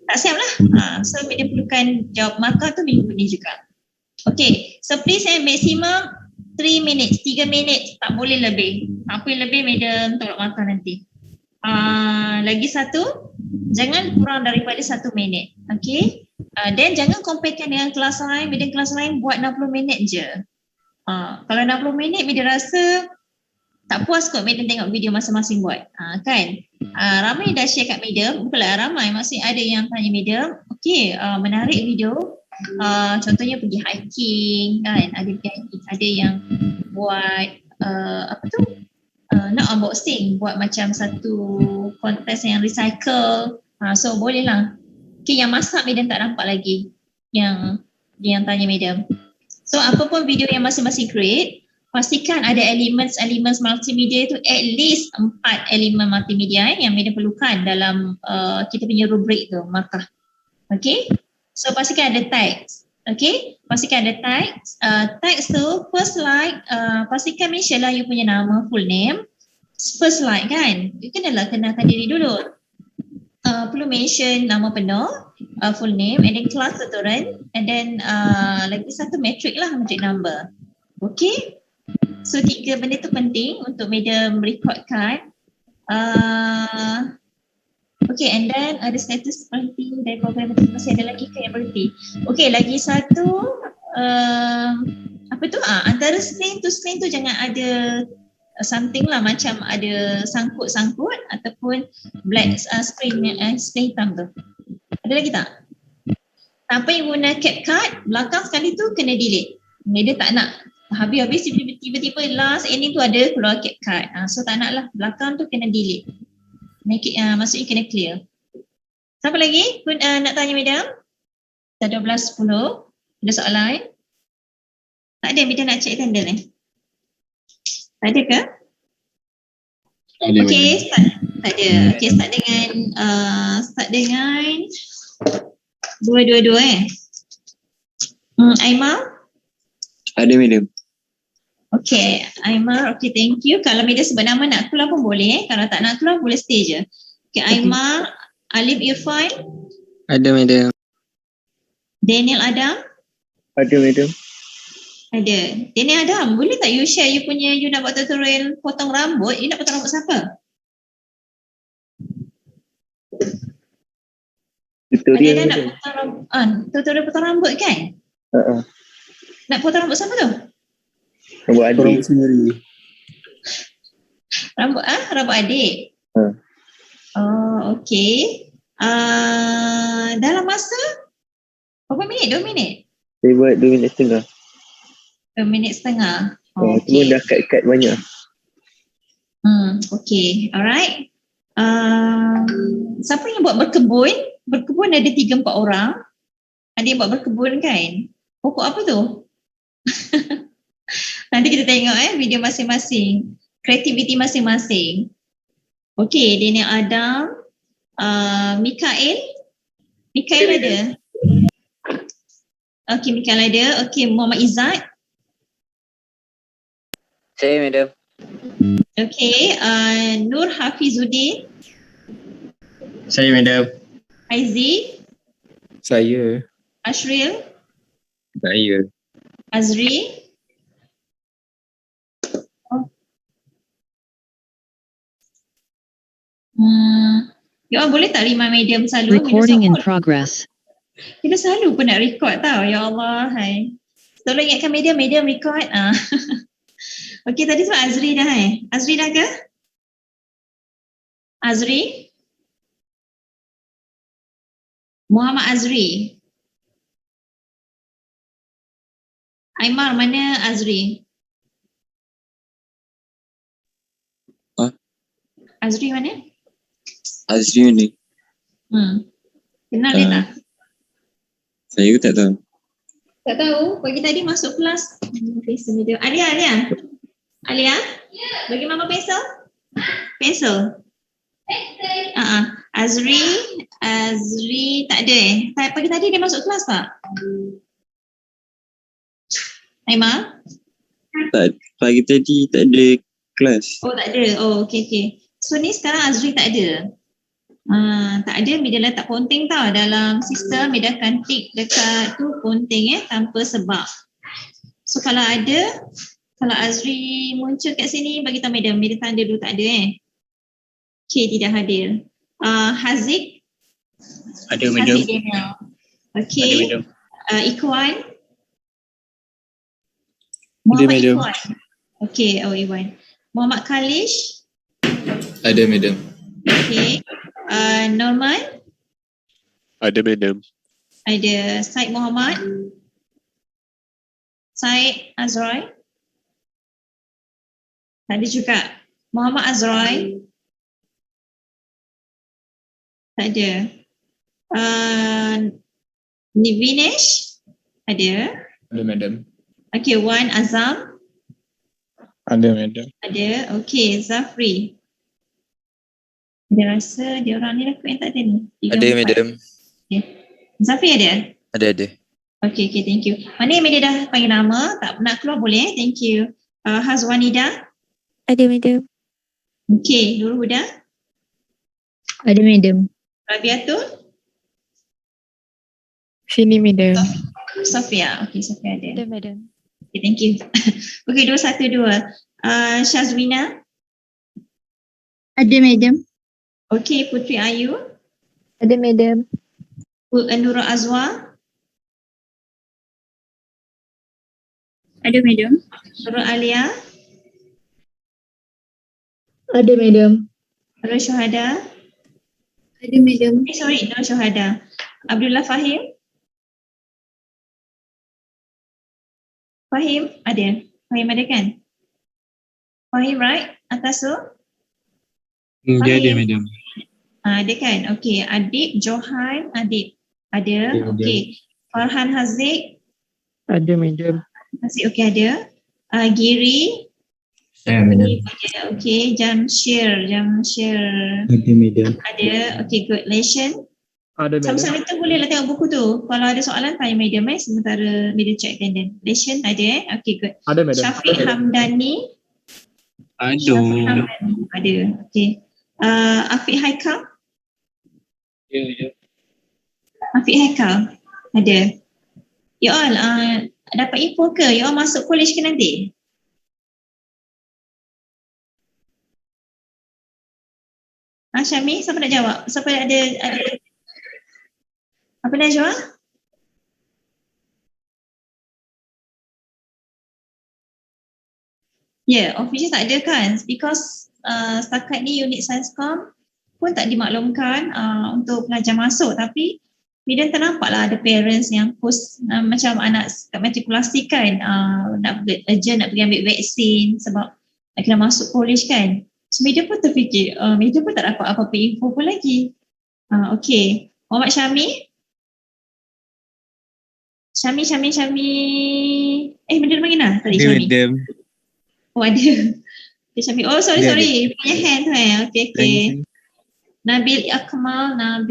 [SPEAKER 1] tak siap lah. So media perlukan jawab markah tu minggu ni juga. Okay, so please maximum 3 minutes, 3 minit, tak boleh lebih. Apa yang lebih media tolak markah nanti. Lagi satu, jangan kurang daripada 1 minit. Okay, then jangan comparekan dengan kelas lain. Media kelas lain buat 60 minit je. Kalau 60 minit Mida rasa tak puas kot Madam tengok video masing-masing buat. Kan? Ramai dah share kat Madam, bukanlah ramai, maksudnya ada yang tanya Madam, okey, menarik video. Contohnya pergi hiking kan, ada yang buat not unboxing, buat macam satu kontes yang recycle. So boleh lah. Okay, yang masak Madam tak nampak lagi yang tanya Madam. So apa pun video yang masing-masing create, pastikan ada elements multimedia itu at least 4 elemen multimedia yang Madam perlukan dalam kita punya rubrik tu, markah. Okay, so pastikan ada text. Okay, pastikan ada text. Text tu first slide, pastikan mention lah you punya nama, full name. First slide kan, you kenalkan diri dulu. Perlu mention nama penuh, full name, and then class tutoran, and then lagi satu metric lah, metric number. Okay, so 3 benda tu penting untuk Madam recordkan. Okay, and then ada status penting dari program itu, masih ada lagi ke yang berhenti. Okay, lagi satu, antara screen to screen tu jangan ada something lah, macam ada sangkut-sangkut ataupun black screen hitam tu. Ada lagi tak? Tanpa yang guna CapCut, belakang sekali tu kena delete. Dia tak nak habis-habis tiba-tiba last ending tu ada keluar CapCut. So tak nak lah, belakang tu kena delete. Make it, maksudnya kena clear. Siapa lagi nak tanya Madam? Dah 12.10. Ada soalan? Tak ada, Madam nak check tender ni. Tak ada ke? Okay, start. Tak ada. Okay, start dengan 222 Aimar?
[SPEAKER 5] Ada Madam.
[SPEAKER 1] Okay, Aimar, okay, thank you. Kalau Madam sebut nama nak keluar pun boleh. Kalau tak nak keluar boleh stay je. Okay, Aimar, Alif Irfan?
[SPEAKER 7] Ada Madam.
[SPEAKER 1] Daniel Adam?
[SPEAKER 6] Ada Madam.
[SPEAKER 1] Ada. Daniel Adam, boleh tak you share you punya, you nak buat tutorial potong rambut, you nak potong rambut siapa?
[SPEAKER 6] Tutorial
[SPEAKER 1] Ada nak potong rambut, tutorial potong rambut kan? Nak potong rambut siapa tu?
[SPEAKER 6] Rambut adik sendiri.
[SPEAKER 1] Rambut adik? Oh, okay. Dalam masa berapa minit? 2 minit?
[SPEAKER 6] Saya buat 2 minit setengah.
[SPEAKER 1] 2 minit setengah.
[SPEAKER 6] Semua dah cut banyak.
[SPEAKER 1] Okay, alright. Siapa yang buat berkebun? Berkebun ada 3-4 orang. Ada yang buat berkebun kan? Pokok apa tu? Nanti kita tengok video masing-masing. Kreativiti masing-masing. Okay, Daniel Adam. Mikael ada? Okay, Mikael ada. Okay, Muhammad Izzat.
[SPEAKER 10] Saya Madam.
[SPEAKER 1] Okay, Nur Hafizuddin.
[SPEAKER 9] Saya Madam.
[SPEAKER 1] Aizi.
[SPEAKER 6] Saya.
[SPEAKER 1] Ashril.
[SPEAKER 5] Saya.
[SPEAKER 1] Azri. Ya Allah, boleh tak 5 medium selalu?
[SPEAKER 11] Recording in progress.
[SPEAKER 1] Kita selalu pun nak record tau. Ya Allah, hai. Tolong ingatkan medium record. Okey, tadi tu Azri dah Azri dah ke? Azri? Muhammad Azri. Aimar, mana Azri? Azri mana?
[SPEAKER 5] Azri ni.
[SPEAKER 1] Kenal dia tak?
[SPEAKER 5] Saya tak tahu.
[SPEAKER 1] Tak tahu. Pagi tadi masuk kelas. Alia? Bagi mama pensel? Pensel? Azri tak ada Pagi tadi dia masuk kelas tak? Aimar?
[SPEAKER 5] Tak, pagi tadi tak ada kelas.
[SPEAKER 1] Oh, tak ada. Oh, okay. So ni sekarang Azri tak ada. Tak ada, Mida letak ponteng tau dalam sistem. Mida akan tick dekat tu ponteng tanpa sebab. So kalau ada, kalau Azri muncul kat sini, bagi tahu Mida. Mida tanda dulu tak ada Okay, tidak hadir. Haziq?
[SPEAKER 9] Ada Madam.
[SPEAKER 1] Haziq Daniel. Okay. Ikhwan? Muhammad
[SPEAKER 8] madam.
[SPEAKER 1] Ikhwan. Okay, Iwan. Muhammad Khalish.
[SPEAKER 8] Ada madam.
[SPEAKER 1] Okay. Norman.
[SPEAKER 8] Ada madam.
[SPEAKER 1] Ada Syed Muhammad. Syed Azroy. Tak ada juga. Muhammad Azroy. Tak ada. Vinesh. Ada.
[SPEAKER 9] Ada madam.
[SPEAKER 1] Okay, Wan Azam.
[SPEAKER 9] Ada madam.
[SPEAKER 1] Ada. Okay, Zafri. Dia rasa dia orang ni lah yang tak ada ni. Tiga,
[SPEAKER 8] Ada
[SPEAKER 1] empat.
[SPEAKER 8] madam.
[SPEAKER 1] Zafri ada?
[SPEAKER 8] Ada.
[SPEAKER 1] Okay, thank you. Mana yang dia dah panggil nama, tak nak keluar boleh, thank you. Hazwanida.
[SPEAKER 2] Ada madam.
[SPEAKER 1] Okay, Nurul Huda.
[SPEAKER 2] Ada madam.
[SPEAKER 1] Rabiatul.
[SPEAKER 2] Sini madam.
[SPEAKER 1] Sofia. Okay, Sofia ada.
[SPEAKER 2] madam.
[SPEAKER 1] Okay, thank you. Okay, 212. Syazwina.
[SPEAKER 2] Ada madam.
[SPEAKER 1] Okay, Putri Ayu.
[SPEAKER 2] Ada madam.
[SPEAKER 1] Nurul Azwa.
[SPEAKER 4] Ada madam.
[SPEAKER 1] Nurul Alia.
[SPEAKER 2] Ada madam.
[SPEAKER 1] Nurul Syuhada.
[SPEAKER 4] Ada madam.
[SPEAKER 1] Sorry, Nurul Syuhada. Abdullah Fahim. Fahim ada. Fahim ada kan? Fahim right? Atas tu?
[SPEAKER 5] Dia ada
[SPEAKER 1] Fahim.
[SPEAKER 5] madam.
[SPEAKER 1] Ada kan? Okay. Adib Johan. Adib. Ada. Okay. Farhan Haziq.
[SPEAKER 7] Ada madam.
[SPEAKER 1] Haziq okay ada. Giri.
[SPEAKER 9] Saya madam.
[SPEAKER 1] Ada. Okay. Jamshir.
[SPEAKER 6] Ada madam.
[SPEAKER 1] Ada. Okay, good. Leshan.
[SPEAKER 7] Ada
[SPEAKER 1] Sama-sama kita bolehlah tengok buku tu. Kalau ada soalan tanya medium sementara medium check attendance. Leshan ada Okay, good.
[SPEAKER 7] Ada
[SPEAKER 1] Syafiq Hamdani.
[SPEAKER 5] Aduh.
[SPEAKER 1] Ada. Okay. Afiq Haikal.
[SPEAKER 5] Ya.
[SPEAKER 1] Afiq Haikal. Ada. You all dapat info ke? You all masuk college ke nanti? Syami, siapa nak jawab? Siapa ada apa nak jawab? Official tak ada kan? Because setakat ni unit Sciencecom pun tak dimaklumkan untuk pelajar masuk, tapi Medan ternampak lah ada parents yang post macam anak kat matrikulasi kan, nak urgent nak pergi ambil vaksin sebab nak kena masuk college kan. So Medan pun terfikir, Medan pun tak dapat apa-apa info pun lagi. Okay, Muhammad Syami. Syami. Benda panggil lah tadi Syami.
[SPEAKER 8] madam.
[SPEAKER 1] Oh ada. Okay, Syami. Oh sorry. Punya hand tu Okay. Nabil Akmal. Apa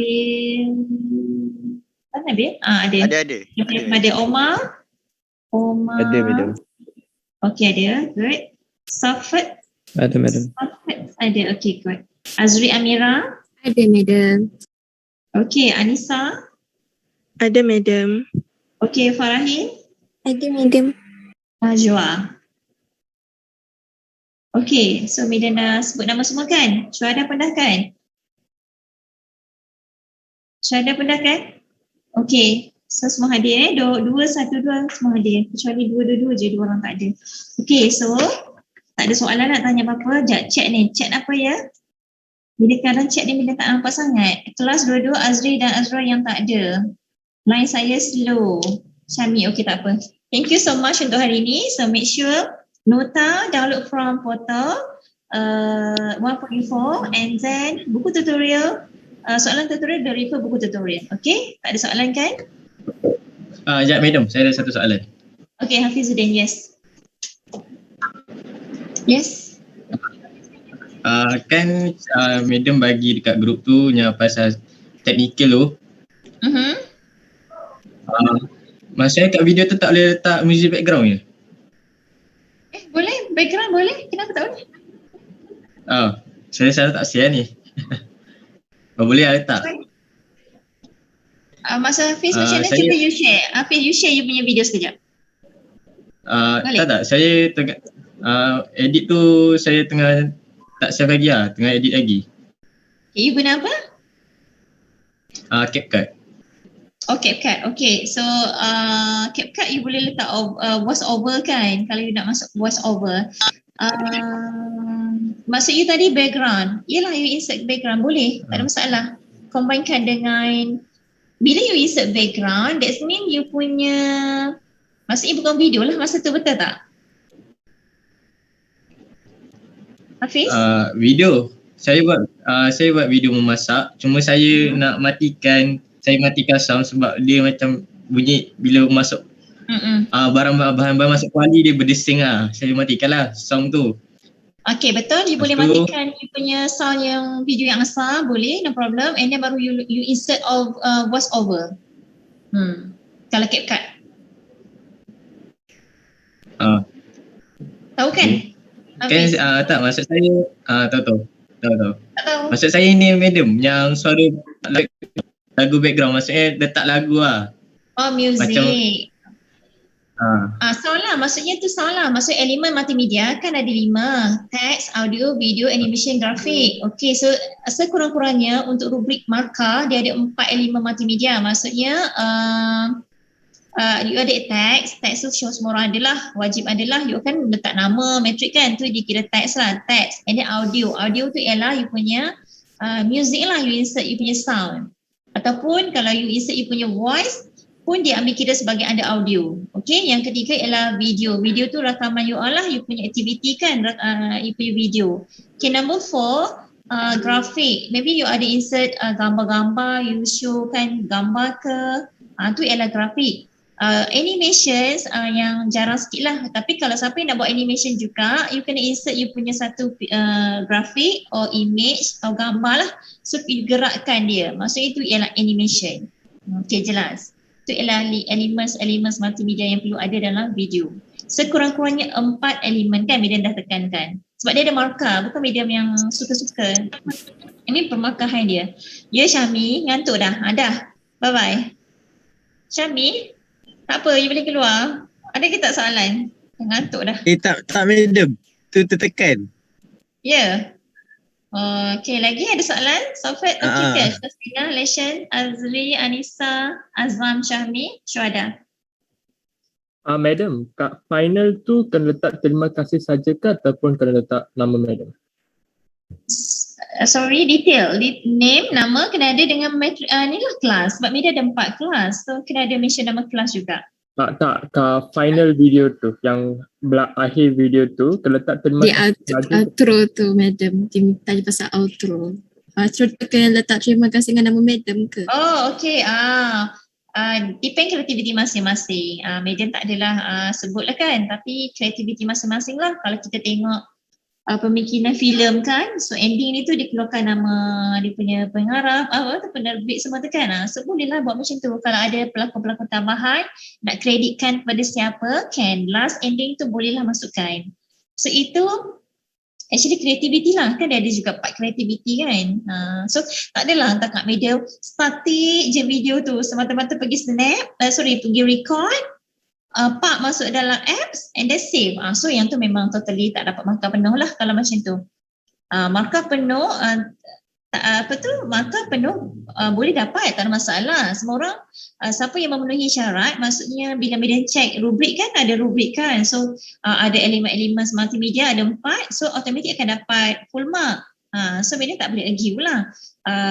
[SPEAKER 1] Nabil? Ada.
[SPEAKER 8] Ada.
[SPEAKER 1] Ada Omar.
[SPEAKER 8] Ada madam.
[SPEAKER 1] Okay, ada. Good. Safat.
[SPEAKER 7] Ada madam.
[SPEAKER 1] Ada. Okay, good. Azri Amira.
[SPEAKER 4] Ada madam.
[SPEAKER 1] Okay, Anissa.
[SPEAKER 2] Ada madam.
[SPEAKER 1] Okay, Farahin.
[SPEAKER 2] Ada madam.
[SPEAKER 1] Najwa. Okay, so Medan dah sebut nama semua kan? Syuhada pendahkan? Okay, so semua hadir 212 semua hadir. Kecuali 222 je, 2 orang tak ada. Okay, so tak ada soalan nak tanya apa-apa. Chat ni, chat apa ya? Bila kadang chat ni bila tak nampak sangat. Kelas 22 Azri dan Azra yang tak ada. Line saya slow. Syami, okay tak apa. Thank you so much untuk hari ini. So make sure nota download from portal 1.4 and then buku tutorial. Soalan tutorial dari refer buku tutorial. Okay? Tak ada soalan kan?
[SPEAKER 9] Sekejap madam, saya ada satu soalan.
[SPEAKER 1] Okay, Hafizuddin, yes. Yes.
[SPEAKER 9] Kan madam bagi dekat grup tu yang pasal technical tu. Maksudnya kat video tu tak boleh letak music background je?
[SPEAKER 1] Boleh. Background boleh. Kenapa tak boleh?
[SPEAKER 9] Saya salah tak share ni. Boleh lah letak.
[SPEAKER 1] Masa Hafiz macam mana? Cuba you share. Hafiz, you share you punya video sekejap.
[SPEAKER 9] Tak. Saya tengah edit tu, saya tengah tak save lagi lah. Tengah edit lagi.
[SPEAKER 1] Okay, you guna apa?
[SPEAKER 9] CapCut.
[SPEAKER 1] Oh, CapCut. Okay. So, CapCut you boleh letak voice over kan kalau you nak masuk voice over. Maksud you tadi background. Yelah, you insert background. Boleh. Tak ada masalah. Combinekan dengan bila you insert background, that mean you punya maksudnya bukan video lah masa tu, betul tak? Hafiz?
[SPEAKER 9] Video. Saya buat video memasak. Cuma saya nak matikan sound sebab dia macam bunyi bila masuk bahan-bahan masuk kuali dia berdesing lah. Saya matikan lah sound tu.
[SPEAKER 1] Okay, betul. You boleh matikan you punya sound yang video yang asal, boleh, no problem. And then baru you insert voice over. Kalau CapCut. Tahu kan?
[SPEAKER 9] Kan tak, maksud saya tahu.
[SPEAKER 1] Tak tahu.
[SPEAKER 9] Maksud saya ni madam yang suara lagu background, maksudnya letak lagu lah.
[SPEAKER 1] Oh, music.
[SPEAKER 9] Macam
[SPEAKER 1] sound lah, maksudnya tu sound lah. Maksud elemen multimedia kan ada 5. Text, audio, video, animation, grafik. Okay, so sekurang-kurangnya untuk rubrik markah dia ada 4 elemen multimedia. Maksudnya you ada text tu show semua orang adalah, wajib adalah. You kan letak nama, metrik kan, tu dikira text lah, text. And then audio tu ialah you punya music lah, you insert you punya sound. Ataupun kalau you insert you punya voice pun dia ambil kira sebagai ada audio. Okay, yang ketiga ialah video. Video tu rakaman you all lah, you punya activity kan, you punya video. Okay, number 4, grafik. Maybe you ada insert gambar-gambar, you show kan gambar ke, tu ialah grafik. Animations yang jarang sikit lah, tapi kalau siapa yang nak buat animation juga, you kena insert you punya satu grafik or image atau gambar lah, so you gerakkan dia, maksudnya itu ialah animation. Okay, jelas. Itu ialah elements multimedia yang perlu ada dalam video. Sekurang-kurangnya 4 elemen kan medium dah tekankan, sebab dia ada markah, bukan medium yang suka-suka. Ini permarkahan dia. Ya Syami, ngantuk dah? Dah, bye-bye. Syami, tak apa, you boleh keluar. Ada ke tak soalan? Ngantuk dah.
[SPEAKER 7] Tak madam. Tu tertekan.
[SPEAKER 1] Ya. Okay, lagi ada soalan? Sofat, okay ke? Syastina, Leshan, Azri, Anissa, Azam, Syahmi, Syuhada.
[SPEAKER 11] Madam, kat final tu kena letak terima kasih saja ke ataupun kena letak nama madam?
[SPEAKER 1] Sorry, detail. Name, nama kena ada dengan ni lah kelas. Sebab media ada 4 kelas. So, kena ada mention nama kelas juga.
[SPEAKER 11] Tak, kat final video tu, yang akhir video tu, kena letak terima kasih saja.
[SPEAKER 4] Outro tu madam, dia tanya pasal outro. Outro tu kena letak terima kasih dengan nama madam ke?
[SPEAKER 1] Oh, okay. Depend kreativiti masing-masing. Medium tak adalah sebutlah kan, tapi kreativiti masing-masing lah. Kalau kita tengok pemikiran filem kan, so ending ni tu dikeluarkan nama dia punya pengarah, penerbit semua tu kan. So bolehlah buat macam tu. Kalau ada pelakon-pelakon tambahan nak kreditkan kepada siapa, kan last ending tu bolehlah masukkan. So itu actually creativity lah, kan dia ada juga part creativity kan. So tak adalah hantar kat media static je video tu, semata-mata pergi pergi record, part masuk dalam apps and then save. So yang tu memang totally tak dapat markah penuh lah kalau macam tu. Markah penuh markah penuh boleh dapat, tak ada masalah. Semua orang siapa yang memenuhi syarat, maksudnya bila media check rubrik kan, ada rubrik kan. So ada elemen-elemen multimedia ada 4, so automatik akan dapat full mark. So media tak boleh argue lah.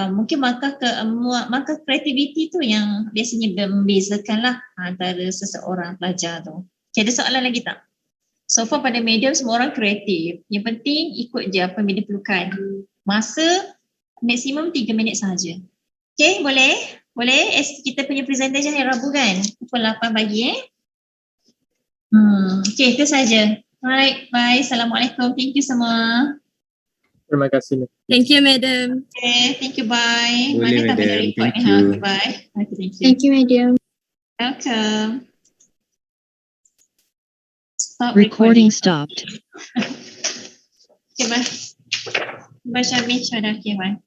[SPEAKER 1] Mungkin markah creativity tu yang biasanya membezakan lah antara seseorang pelajar tu. Okay, ada soalan lagi tak? So far pada medium semua orang kreatif. Yang penting ikut je apa media perlukan. Masa maksimum 3 minit sahaja. Okay, boleh? Boleh? Kita punya presentation hari Rabu kan? Pukul 8 pagi Okay, itu sahaja. Alright, bye. Assalamualaikum. Thank you semua.
[SPEAKER 11] Terima kasih.
[SPEAKER 4] Thank you madam.
[SPEAKER 1] Okay, thank you, bye.
[SPEAKER 8] Boleh,
[SPEAKER 1] Mana tak
[SPEAKER 8] madam.
[SPEAKER 1] ada report
[SPEAKER 8] Thank
[SPEAKER 1] ni?
[SPEAKER 8] you.
[SPEAKER 1] Okay, bye. Okay, thank you.
[SPEAKER 4] Thank you madam.
[SPEAKER 1] Welcome. Stop
[SPEAKER 12] Recording stopped.
[SPEAKER 1] Okay, bye. Bye, Syami. Okay, bye.